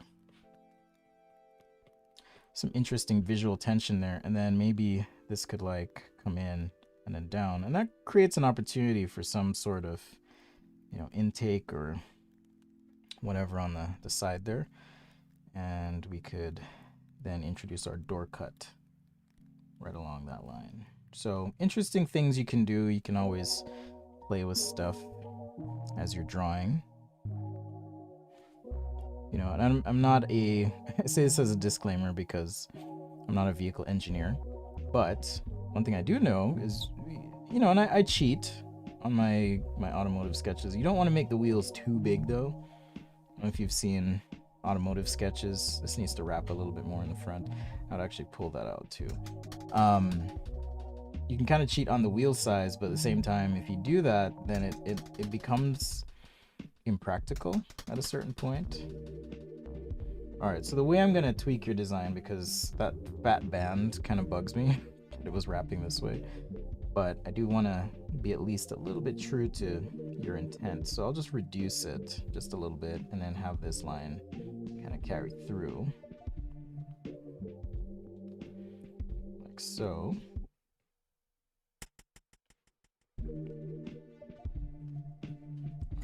A: Some interesting visual tension there, and then maybe this could like come in and then down, and that creates an opportunity for some sort of, you know, intake or whatever on the side there. And we could then introduce our door cut right along that line. So interesting things you can do. You can always play with stuff as you're drawing. You know, and I'm not I say this as a disclaimer because I'm not a vehicle engineer, but one thing I do know is, you know, and I cheat on my automotive sketches. You don't want to make the wheels too big though. I don't know if you've seen automotive sketches. This needs to wrap a little bit more in the front. I'd actually pull that out too. You can kind of cheat on the wheel size, but at the same time, if you do that, then it becomes impractical at a certain point. All right, so the way I'm gonna tweak your design, because that fat band kind of bugs me, it was wrapping this way. but I do want to be at least a little bit true to your intent. So I'll just reduce it just a little bit and then have this line kind of carry through like so.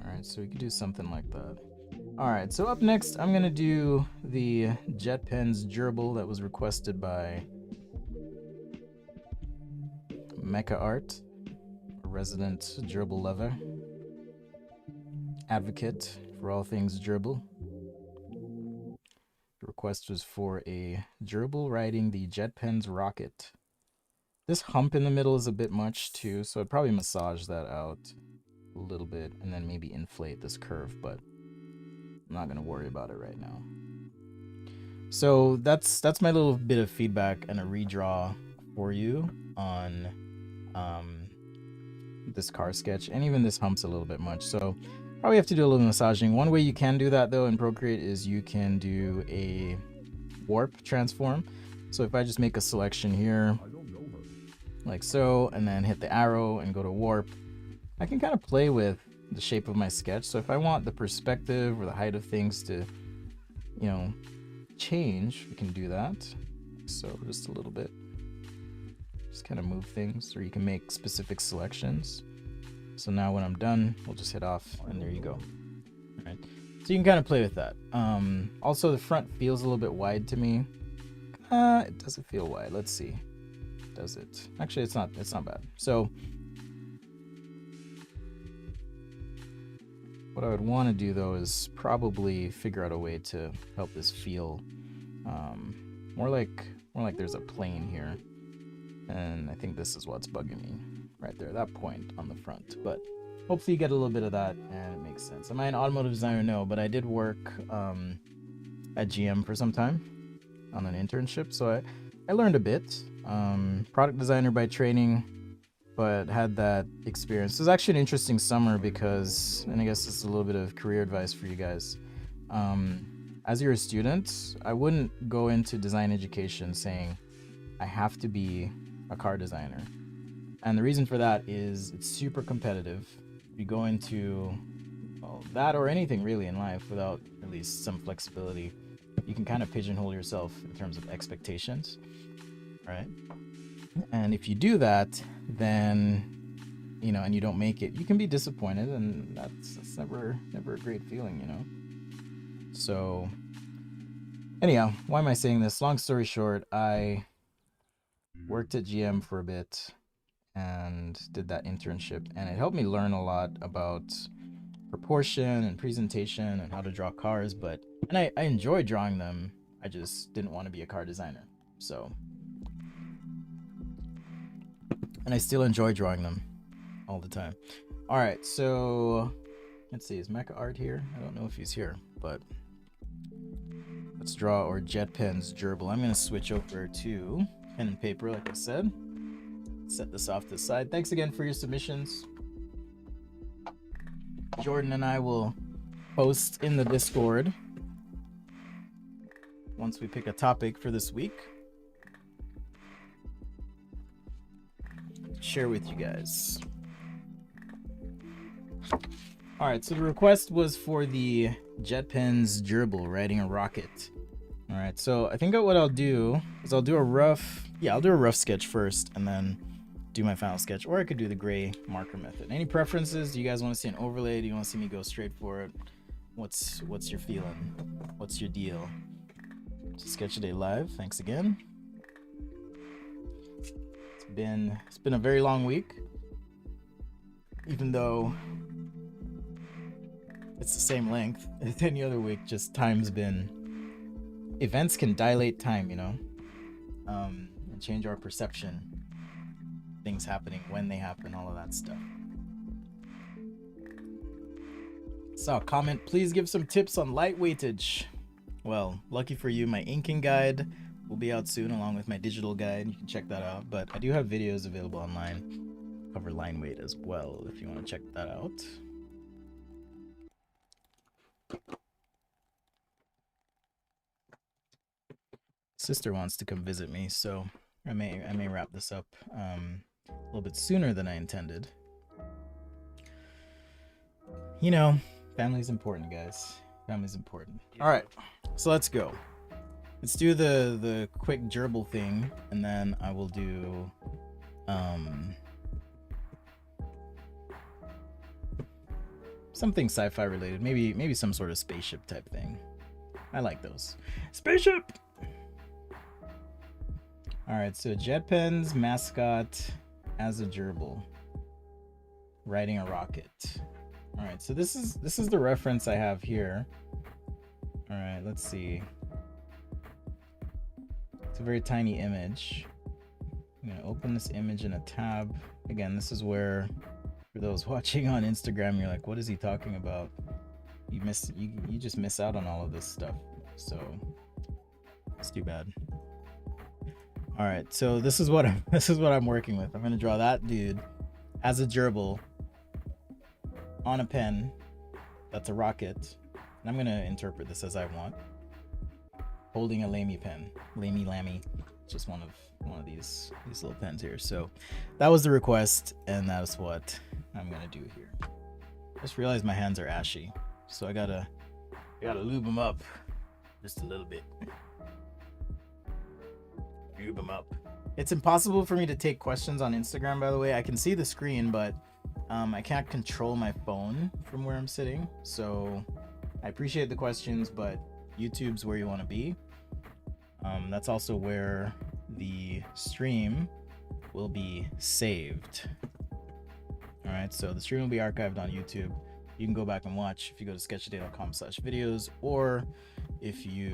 A: All right, so we could do something like that. All right, so up next, I'm gonna do the Jet Pens gerbil that was requested by Mecha Art, a resident gerbil lover, advocate for all things gerbil. The request was for a gerbil riding the Jet Pens rocket. This hump in the middle is a bit much too, so I'd probably massage that out a little bit and then maybe inflate this curve, but I'm not gonna worry about it right now. So that's my little bit of feedback and a redraw for you on this car sketch, and even this hump's a little bit much, so probably have to do a little massaging. One way you can do that though in Procreate is you can do a warp transform. So if I just make a selection here like so and then hit the arrow and go to warp, I can kind of play with the shape of my sketch. So if I want the perspective or the height of things to, you know, change, we can do that. So just a little bit, just kind of move things, or you can make specific selections. So now when I'm done, we'll just hit off and there you go. All right, so you can kind of play with that. Also the front feels a little bit wide to me. It doesn't feel wide. Let's see. Does it? Actually, it's not bad. So what I would want to do though is probably figure out a way to help this feel more like there's a plane here, and I think this is what's bugging me right there, that point on the front. But hopefully you get a little bit of that and it makes sense. Am I an automotive designer? No, but I did work at GM for some time on an internship, so I learned a bit. Product designer by training, but had that experience. It was actually an interesting summer because, and I guess this is a little bit of career advice for you guys. As you're a student, I wouldn't go into design education saying I have to be a car designer. And the reason for that is it's super competitive. You go into that or anything really in life without at least some flexibility, you can kind of pigeonhole yourself in terms of expectations, right? And if you do that, then, you know, and you don't make it, you can be disappointed, and that's never a great feeling, you know? So anyhow, why am I saying this? Long story short, I worked at GM for a bit and did that internship, and it helped me learn a lot about proportion and presentation and how to draw cars. But I enjoyed drawing them, I just didn't want to be a car designer. So, and I still enjoy drawing them all the time. All right, so let's see, is Mecha Art here? I don't know if he's here, but let's draw our Jet Pens gerbil. I'm gonna switch over to pen and paper like I said. Set this off to the side. Thanks again for your submissions. Jordan and I will post in the Discord once we pick a topic for this week. Share with you guys. All right, so the request was for the Jet Pens gerbil riding a rocket. All right, so I think what I'll do is I'll do a rough sketch first and then do my final sketch, or I could do the gray marker method. Any preferences? Do you guys want to see an overlay? Do you want to see me go straight for it? What's your feeling? What's your deal? Sketch a Day Live, thanks again. It's been a very long week, even though it's the same length as any other week. Just events can dilate time, you know, and change our perception. Things happening, when they happen, all of that stuff. So, comment, please give some tips on light weightage. Well, lucky for you, my inking guide will be out soon along with my digital guide. You can check that out, but I do have videos available online, cover line weight as well, if you want to check that out. Sister wants to come visit me, so I may wrap this up little bit sooner than I intended. You know, family's important, guys. Family's important. All right, so let's go. Let's do the quick gerbil thing, and then I will do something sci-fi related. Maybe some sort of spaceship type thing. I like those. Spaceship. All right, so JetPen's mascot as a gerbil riding a rocket. All right, so this is the reference I have here. All right, let's see. It's a very tiny image. I'm gonna open this image in a tab. Again, this is where, for those watching on Instagram, you're like, what is he talking about? You just miss out on all of this stuff. So it's too bad. All right, so this is what I'm working with. I'm gonna draw that dude as a gerbil on a pen. That's a rocket, and I'm gonna interpret this as I want. Holding a Lamy pen, Lamy, just one of these little pens here. So that was the request, and that is what I'm gonna do here. Just realized my hands are ashy, so I gotta lube them up just a little bit. Lube them up. It's impossible for me to take questions on Instagram, by the way. I can see the screen, but I can't control my phone from where I'm sitting. So I appreciate the questions, but YouTube's where you want to be. That's also where the stream will be saved. All right, so the stream will be archived on YouTube. You can go back and watch if you go to sketchday.com/videos, or if you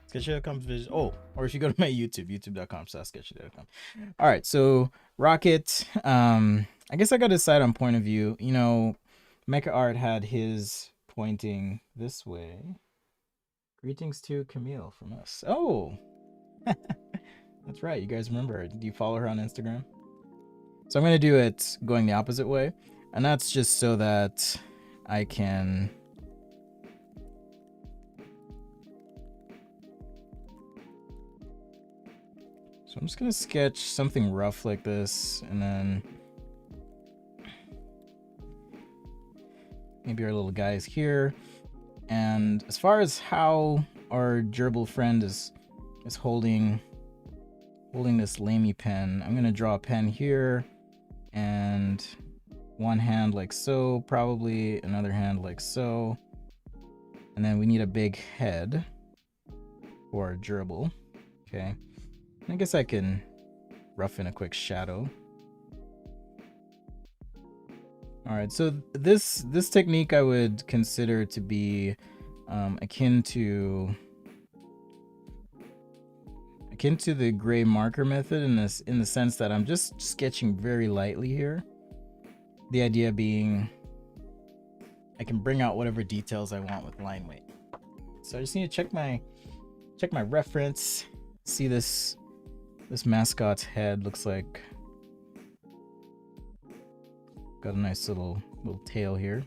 A: sketchday.com, or if you go to my YouTube, youtube.com/sketchday.com. All right, so rocket. I guess I got to decide on point of view. You know, Mecha Art had his pointing this way. Greetings to Camille from us. Oh, that's right. You guys remember her. Do you follow her on Instagram? So I'm going to do it going the opposite way. And that's just so that I can... So I'm just going to sketch something rough like this, and then maybe our little guys here. And as far as how our gerbil friend is holding this Lamy pen, I'm going to draw a pen here, and one hand like so, probably another hand like so. And then we need a big head for our gerbil. Okay. I guess I can rough in a quick shadow. All right, so this technique I would consider to be akin to the gray marker method in the sense that I'm just sketching very lightly here. The idea being I can bring out whatever details I want with line weight. So I just need to check my reference. See this mascot's head looks like got a nice little tail here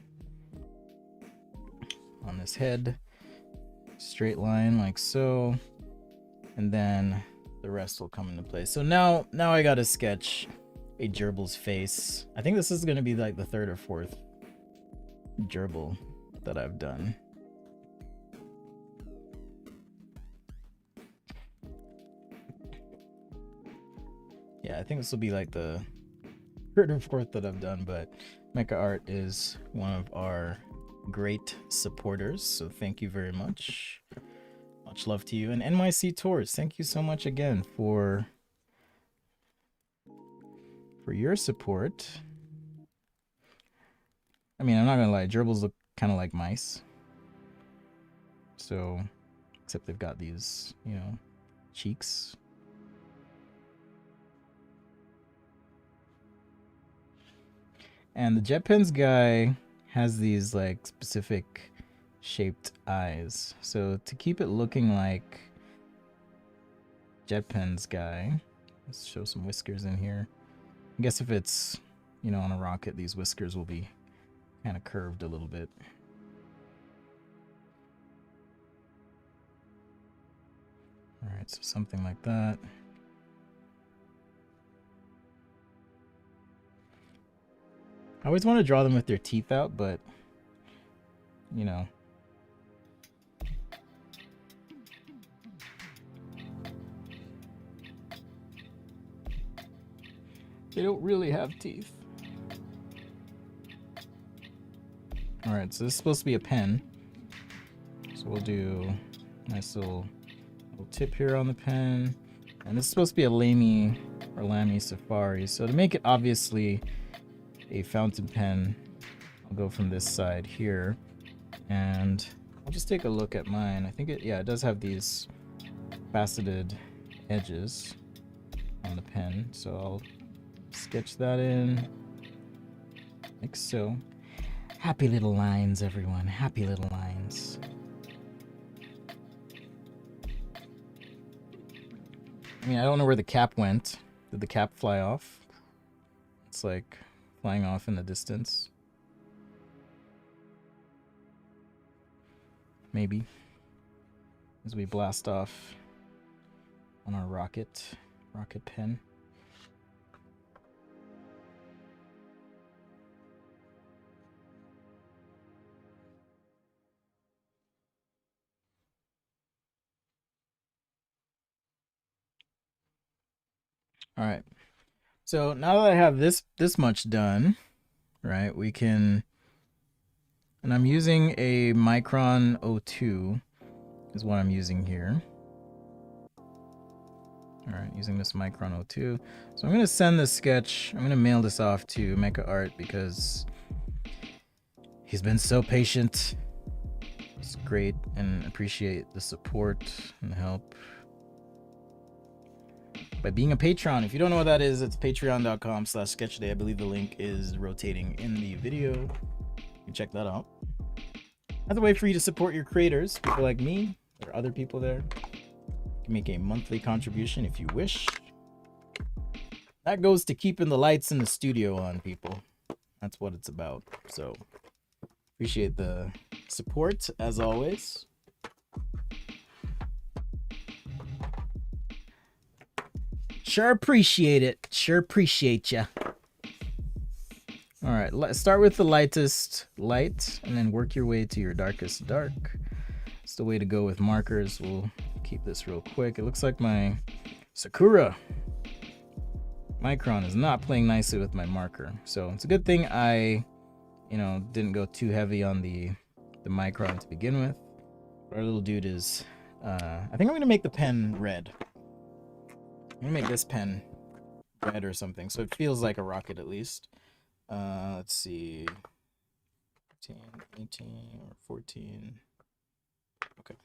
A: on this head. Straight line like so, and then the rest will come into place. So now I gotta sketch a gerbil's face. I think this is gonna be like the third or fourth gerbil that I've done. Yeah, I think this will be like the third or fourth that I've done, but Mecha Art is one of our great supporters, so thank you very much. Much love to you. And NYC Tours, thank you so much again for your support. I mean, I'm not gonna lie, gerbils look kind of like mice. So, except they've got these, you know, cheeks. And the JetPens guy has these like specific shaped eyes. So to keep it looking like JetPens guy, let's show some whiskers in here. I guess if it's, you know, on a rocket, these whiskers will be kind of curved a little bit. All right, so something like that. I always want to draw them with their teeth out, but you know. They don't really have teeth. All right, so this is supposed to be a pen. So we'll do a nice little tip here on the pen. And this is supposed to be a Lamy or Lamy Safari. So to make it obviously a fountain pen, I'll go from this side here. And I'll just take a look at mine. I think it does have these faceted edges on the pen. So I'll sketch that in like so. Happy little lines, everyone. Happy little lines. I mean, I don't know where the cap went. Did the cap fly off? It's like flying off in the distance. Maybe. As we blast off on our rocket pen. All right. So now that I have this much done, right, we can, and I'm using a Micron 02 is what I'm using here. All right, using this Micron 02. So I'm going to send this sketch, I'm going to mail this off to Mecha Art because he's been so patient. It's great and appreciate the support and the help by being a patron. If you don't know what that is, it's patreon.com/sketchday. I believe the link is rotating in the video. You can check that out. That's a way for you to support your creators, people like me or other people there. You can make a monthly contribution if you wish. That goes to keeping the lights in the studio on, people. That's what it's about. So appreciate the support as always. Sure appreciate it. Sure appreciate ya. All right, let's start with the lightest light and then work your way to your darkest dark. It's the way to go with markers. We'll keep this real quick. It looks like my Sakura Micron is not playing nicely with my marker. So it's a good thing I, didn't go too heavy on the Micron to begin with. Our little dude is, I think I'm gonna make the pen red. I'm gonna make this pen red or something, so it feels like a rocket at least. Let's see, 18, 18 or 14. Okay,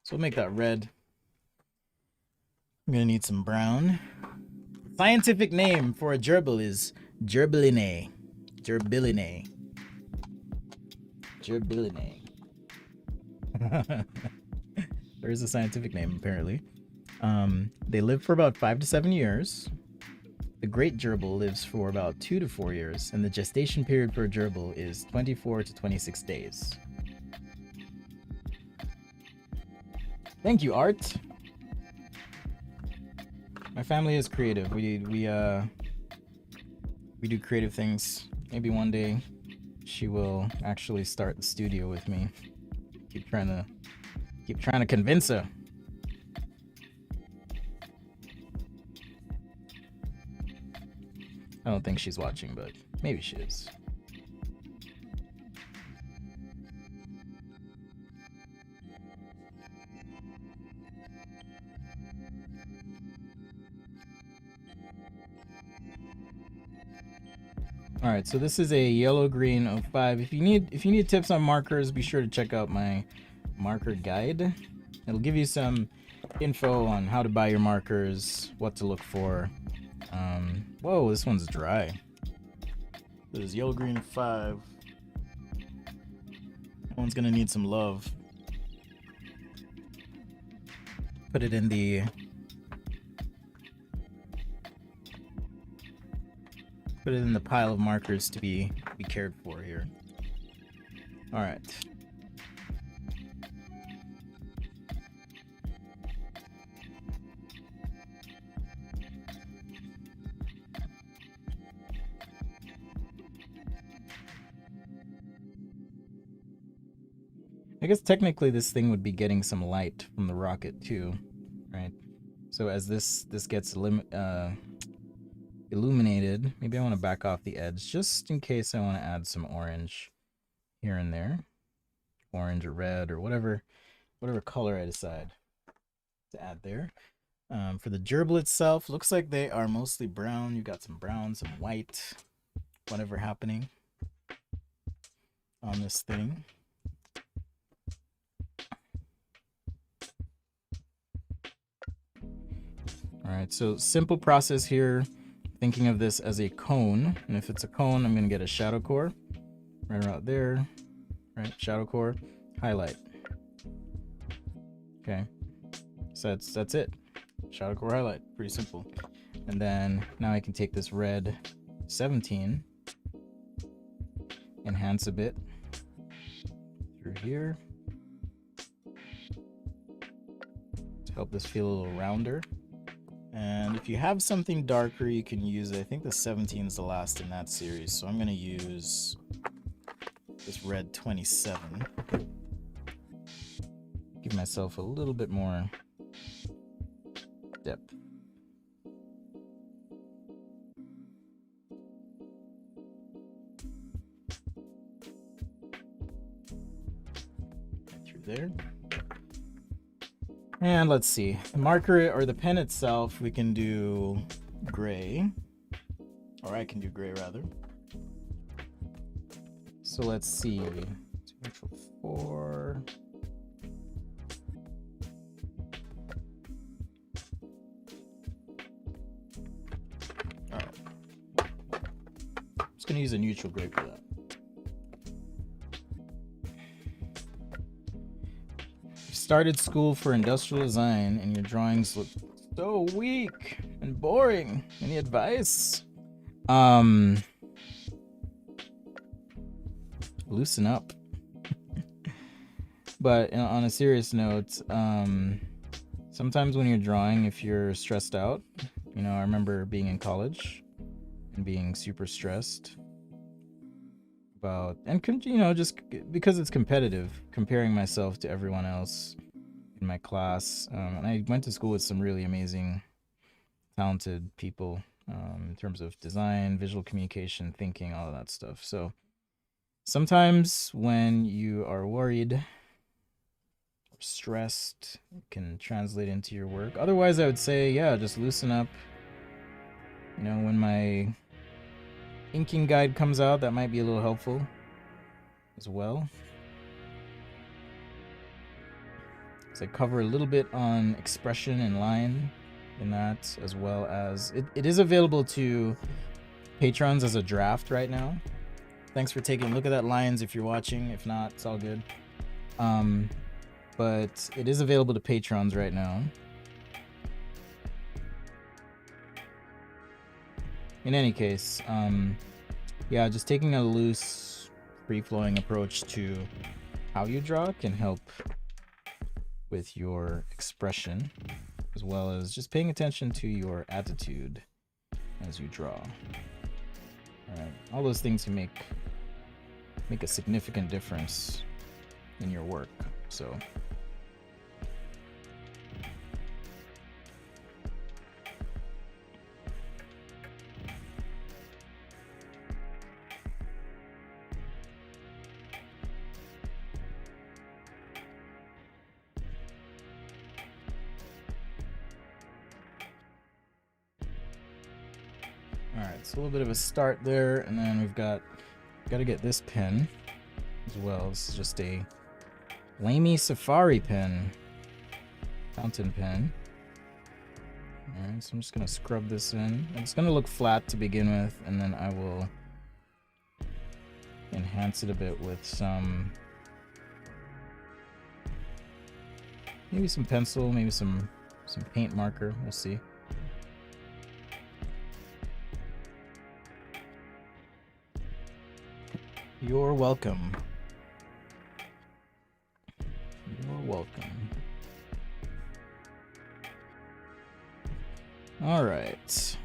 A: so we'll make that red. I'm gonna need some brown. Scientific name for a gerbil is gerbiline. Gerbiline. Gerbiline. There is a scientific name apparently. They live for about 5 to 7 years. The great gerbil lives for about 2 to 4 years, and the gestation period for a gerbil is 24 to 26 days. Thank you, Art. My family is creative. We do creative things. Maybe one day she will actually start the studio with me. Keep trying to convince her. I don't think she's watching, but maybe she is. All right, so this is a yellow green 05. If you need tips on markers, be sure to check out my marker guide. It'll give you some info on how to buy your markers, what to look for. Whoa, this one's dry. This is yellow green 5. That one's gonna need some love. Put it in the pile of markers to be cared for here. All right. I guess technically this thing would be getting some light from the rocket too, right? So as this gets illuminated, maybe I want to back off the edge just in case I want to add some orange here and there. Orange or red or whatever color I decide to add there. For the gerbil itself, looks like they are mostly brown. You got some brown, some white, whatever happening on this thing. All right, so simple process here. Thinking of this as a cone, and if it's a cone, I'm gonna get a shadow core right about there, right? Shadow core, highlight. Okay, so that's it. Shadow core highlight, pretty simple. And then now I can take this red 17, enhance a bit through here to help this feel a little rounder. And if you have something darker, you can use it. I think the 17 is the last in that series, so I'm gonna use this red 27. Give myself a little bit more depth. Through there. And let's see, the marker or the pen itself, we can do gray, or I can do gray rather. So let's see, neutral 4. All right, I'm just gonna use a neutral gray for that. Started school for industrial design and your drawings look so weak and boring. Any advice? Loosen up. But on a serious note, sometimes when you're drawing, if you're stressed out, I remember being in college and being super stressed about, and just because it's competitive, comparing myself to everyone else in my class. And I went to school with some really amazing, talented people in terms of design, visual communication, thinking, all of that stuff. So sometimes when you are worried or stressed, it can translate into your work. Otherwise, I would say, yeah, just loosen up. When my inking guide comes out, that might be a little helpful as well. So I cover a little bit on expression and line in that, as well as it is available to patrons as a draft right now. Thanks for taking a look at that, Lions, if you're watching. If not, it's all good. But it is available to patrons right now. In any case, yeah, just taking a loose, free-flowing approach to how you draw can help with your expression, as well as just paying attention to your attitude as you draw. All right, all those things can make a significant difference in your work. So it's a little bit of a start there, and then we've got to get this pen as well. This is just a Lamy Safari pen, fountain pen. All right, so I'm just gonna scrub this in. It's gonna look flat to begin with, and then I will enhance it a bit with maybe some pencil, maybe some paint marker. We'll see. You're welcome. You're welcome. All right.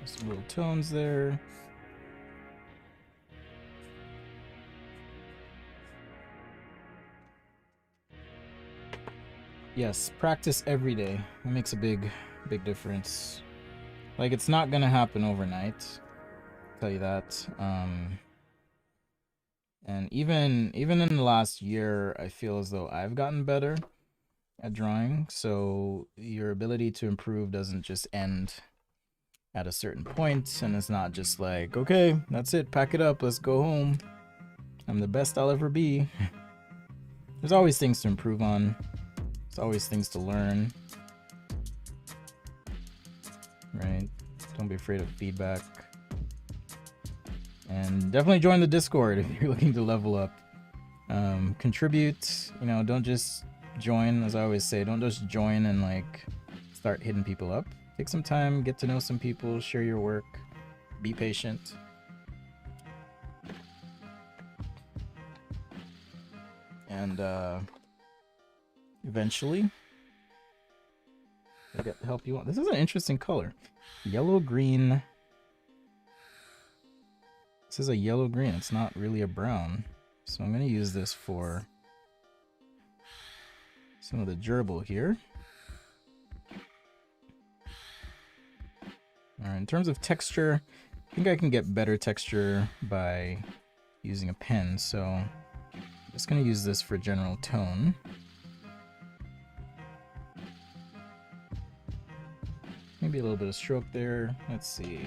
A: Some little tones there. Yes, practice every day. It makes a big difference. Like, it's not gonna happen overnight, I'll tell you that. And even in the last year, I feel as though I've gotten better at drawing. So your ability to improve doesn't just end at a certain point, and it's not just like, okay, that's it, pack it up, let's go home. I'm the best I'll ever be. There's always things to improve on. There's always things to learn. Right? Don't be afraid of feedback. And definitely join the Discord if you're looking to level up. Contribute, you know, don't just join, as I always say, don't just join and like start hitting people up. Take some time, get to know some people, share your work, be patient. And eventually I get the help you want. This is an interesting color. Yellow green. This is a yellow green. It's not really a brown. So I'm going to use this for some of the gerbil here. All right, in terms of texture, I think I can get better texture by using a pen. So I'm just going to use this for general tone. Maybe a little bit of stroke there. Let's see.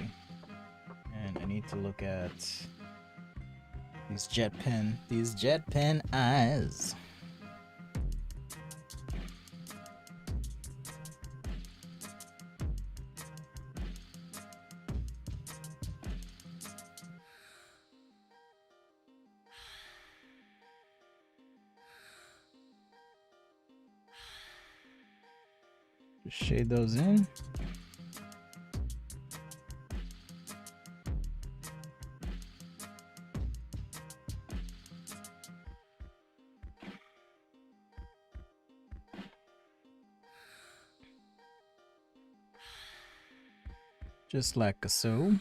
A: And I need to look at these jet pen eyes. Just shade those in. Just like so.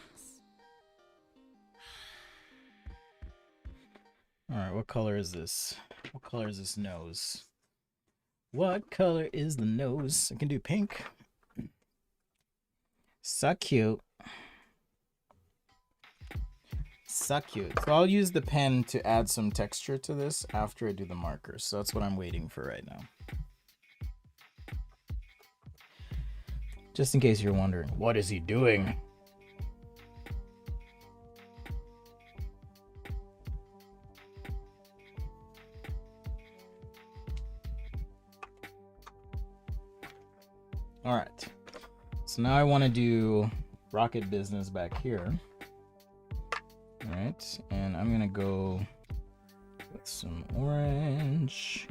A: Alright, what color is this? What color is this nose? What color is the nose? I can do pink. So cute. So cute. So I'll use the pen to add some texture to this after I do the markers. So that's what I'm waiting for right now. Just in case you're wondering, what is he doing? All right. So now I want to do rocket business back here. All right. And I'm going to go with some orange.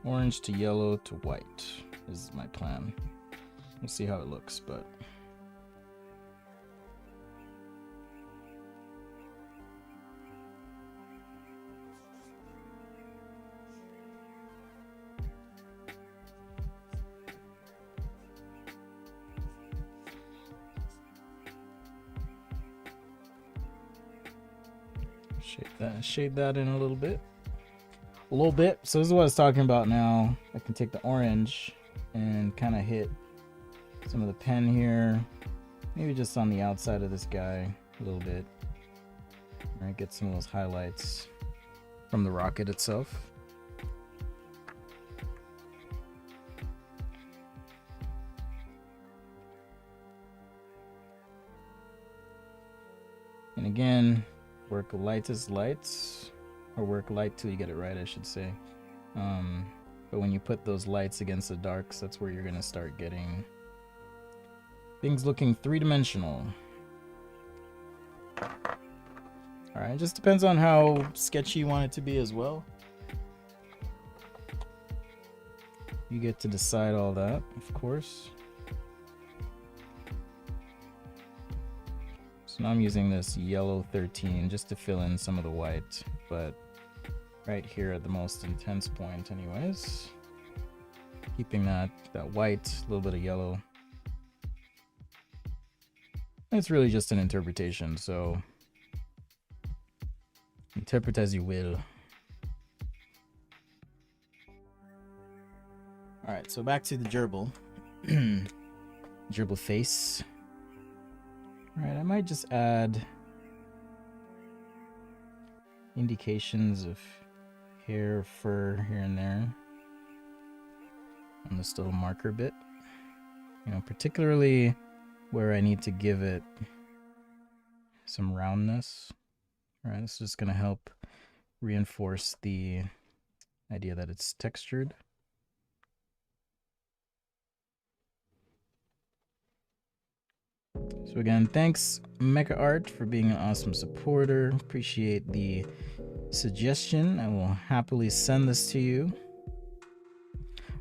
A: Orange to yellow to white is my plan. We'll see how it looks, but shade that in a little bit. So this is what I was talking about now. I can take the orange and kind of hit some of the pen here, maybe just on the outside of this guy a little bit. All right, get some of those highlights from the rocket itself. And again, work light as lights. Or work light till you get it right, I should say. But when you put those lights against the darks, that's where you're gonna start getting things looking three-dimensional. Alright, it just depends on how sketchy you want it to be as well. You get to decide all that, of course. So now I'm using this yellow 13 just to fill in some of the white, but right here at the most intense point anyways. Keeping that white, a little bit of yellow. It's really just an interpretation, so interpret as you will. right, so back to the gerbil. Gerbil face. All right, I might just add indications of hair, fur here and there on this little marker bit. You know, particularly where I need to give it some roundness. All right, this is just going to help reinforce the idea that it's textured. So again, thanks Mecha Art for being an awesome supporter. Appreciate the suggestion. I will happily send this to you.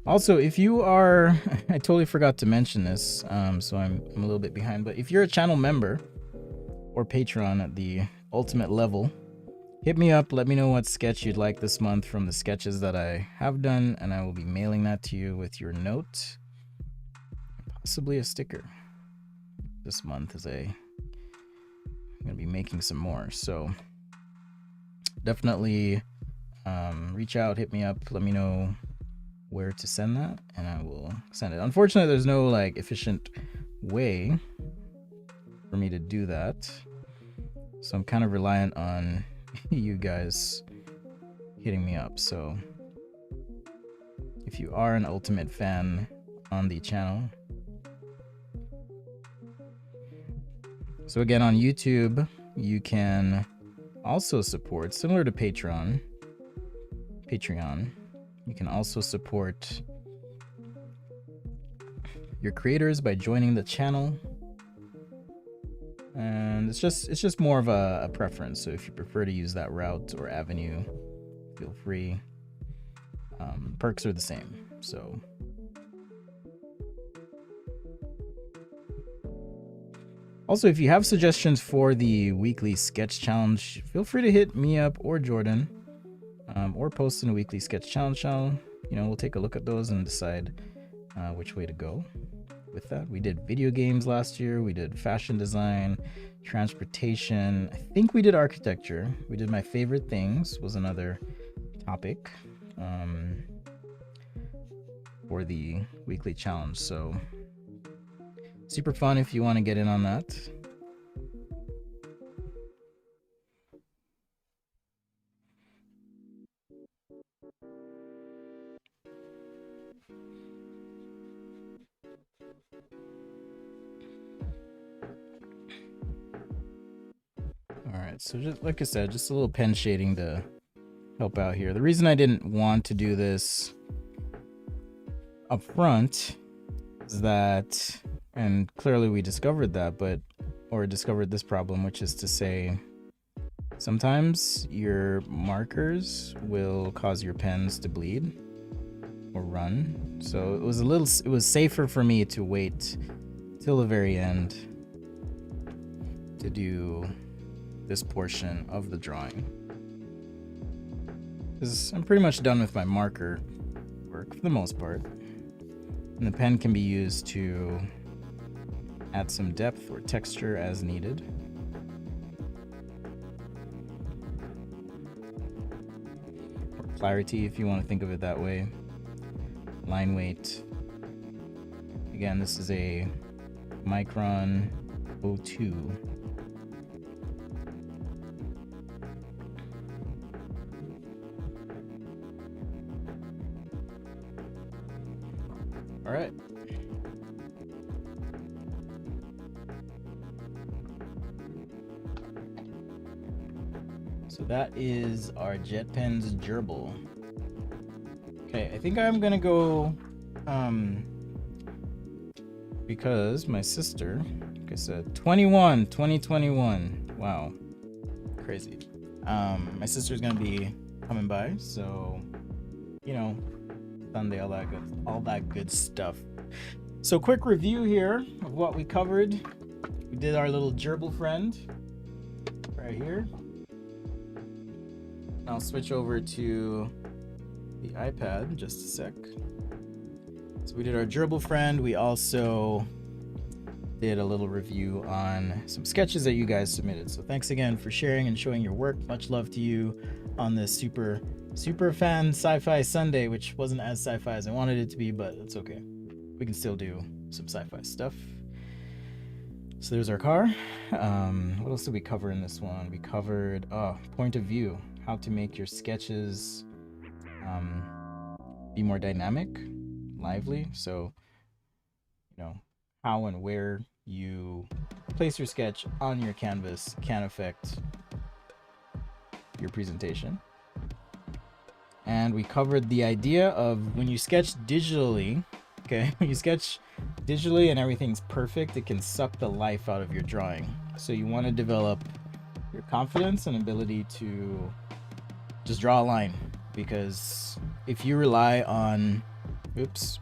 A: Also, if you are, I totally forgot to mention this, so I'm a little bit behind, but if you're a channel member or patron at the ultimate level, hit me up, let me know what sketch you'd like this month from the sketches that I have done, and I will be mailing that to you with your note, possibly a sticker this month, as I'm going to be making some more. So definitely reach out, hit me up, let me know where to send that, and I will send it. Unfortunately, there's no like efficient way for me to do that, so I'm kind of reliant on you guys hitting me up. So if you are an ultimate fan on the channel, so again, on YouTube you can also support, similar to Patreon, you can also support your creators by joining the channel, and it's just more of a preference. So if you prefer to use that route or avenue, feel free. Perks are the same. So also, if you have suggestions for the weekly sketch challenge, feel free to hit me up or Jordan, or post in a weekly sketch challenge channel. You know, we'll take a look at those and decide which way to go with that. We did video games last year, we did fashion design, transportation, I think we did architecture, we did my favorite things was another topic for the weekly challenge. So super fun if you want to get in on that. Alright, so just like I said, just a little pen shading to help out here. The reason I didn't want to do this up front is that, and clearly we discovered that, or discovered this problem, which is to say, sometimes your markers will cause your pens to bleed or run. So it was safer for me to wait till the very end to do this portion of the drawing, because I'm pretty much done with my marker work for the most part, and the pen can be used to add some depth or texture as needed. Or clarity, if you want to think of it that way. Line weight. Again, this is a Micron 02. All right. So that is our JetPens gerbil. Okay, I think I'm gonna go, because my sister, like I said, 2021. Wow, crazy. My sister's gonna be coming by, so, you know, Sunday, all that good stuff. So quick review here of what we covered. We did our little gerbil friend right here. I'll switch over to the iPad in just a sec. So we did our gerbil friend. We also did a little review on some sketches that you guys submitted. So thanks again for sharing and showing your work. Much love to you on this super fan sci-fi Sunday, which wasn't as sci-fi as I wanted it to be, but it's okay. We can still do some sci-fi stuff. So there's our car. What else did we cover in this one? We covered point of view, how to make your sketches be more dynamic, lively. So, you know, how and where you place your sketch on your canvas can affect your presentation. And we covered the idea of when you sketch digitally, okay, when you sketch digitally and everything's perfect, it can suck the life out of your drawing. So you want to develop your confidence and ability to just draw a line, because if you rely on, let's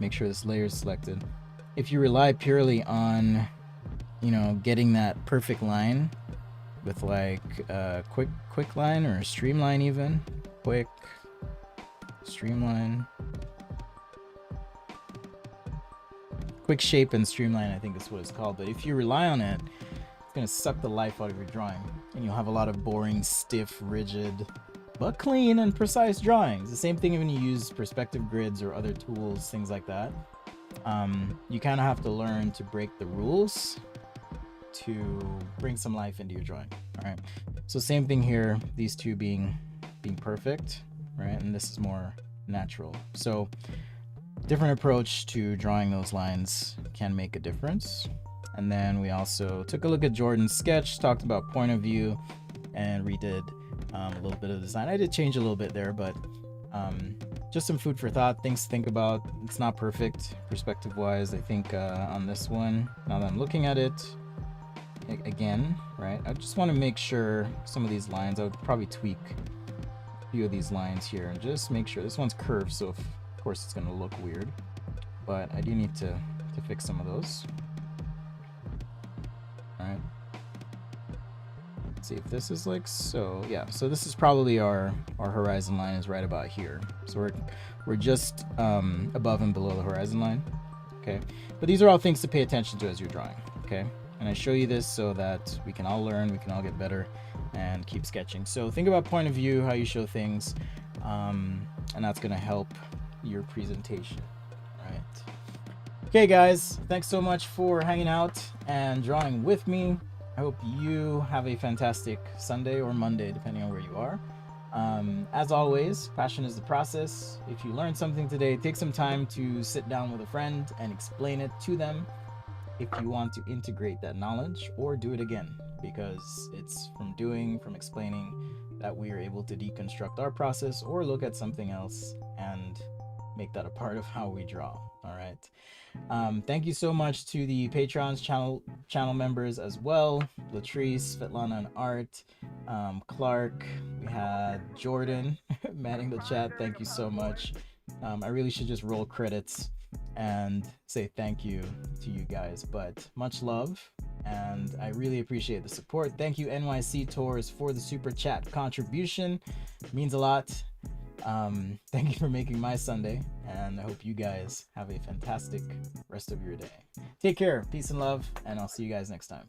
A: make sure this layer is selected. If you rely purely on, getting that perfect line with like a quick line or a streamline, even quick streamline, quick shape and streamline, I think is what it's called. But if you rely on it, it's gonna suck the life out of your drawing, and you'll have a lot of boring, stiff, rigid, but clean and precise drawings. The same thing when you use perspective grids or other tools, things like that. You kind of have to learn to break the rules to bring some life into your drawing. All right, so same thing here, these two being perfect, right, and this is more natural. So different approach to drawing those lines can make a difference. And then we also took a look at Jordan's sketch, talked about point of view, and redid a little bit of design. I did change a little bit there, but just some food for thought, things to think about. It's not perfect perspective wise. I think on this one, now that I'm looking at it again, right, I just want to make sure some of these lines, I would probably tweak a few of these lines here and just make sure. This one's curved, so of course it's going to look weird, but I do need to fix some of those. All right, let's see if this is like so. Yeah, so this is probably our horizon line is right about here, so we're just above and below the horizon line. Okay, but these are all things to pay attention to as you're drawing. Okay, and I show you this so that we can all learn, we can all get better and keep sketching. So think about point of view, how you show things, and that's going to help your presentation. All right, okay guys, thanks so much for hanging out and drawing with me. I hope you have a fantastic Sunday or Monday, depending on where you are. As always, passion is the process. If you learned something today, take some time to sit down with a friend and explain it to them if you want to integrate that knowledge, or do it again, because it's from explaining that we are able to deconstruct our process or look at something else and make that a part of how we draw. All right, thank you so much to the Patreon's channel members as well: Latrice, Svetlana, and Art, Clark. We had Jordan manning the chat. Thank you so much. I really should just roll credits and say thank you to you guys, but much love, and I really appreciate the support. Thank you NYC Tours for the super chat contribution. It means a lot. Thank you for making my Sunday, and I hope you guys have a fantastic rest of your day. Take care, peace and love, and I'll see you guys next time.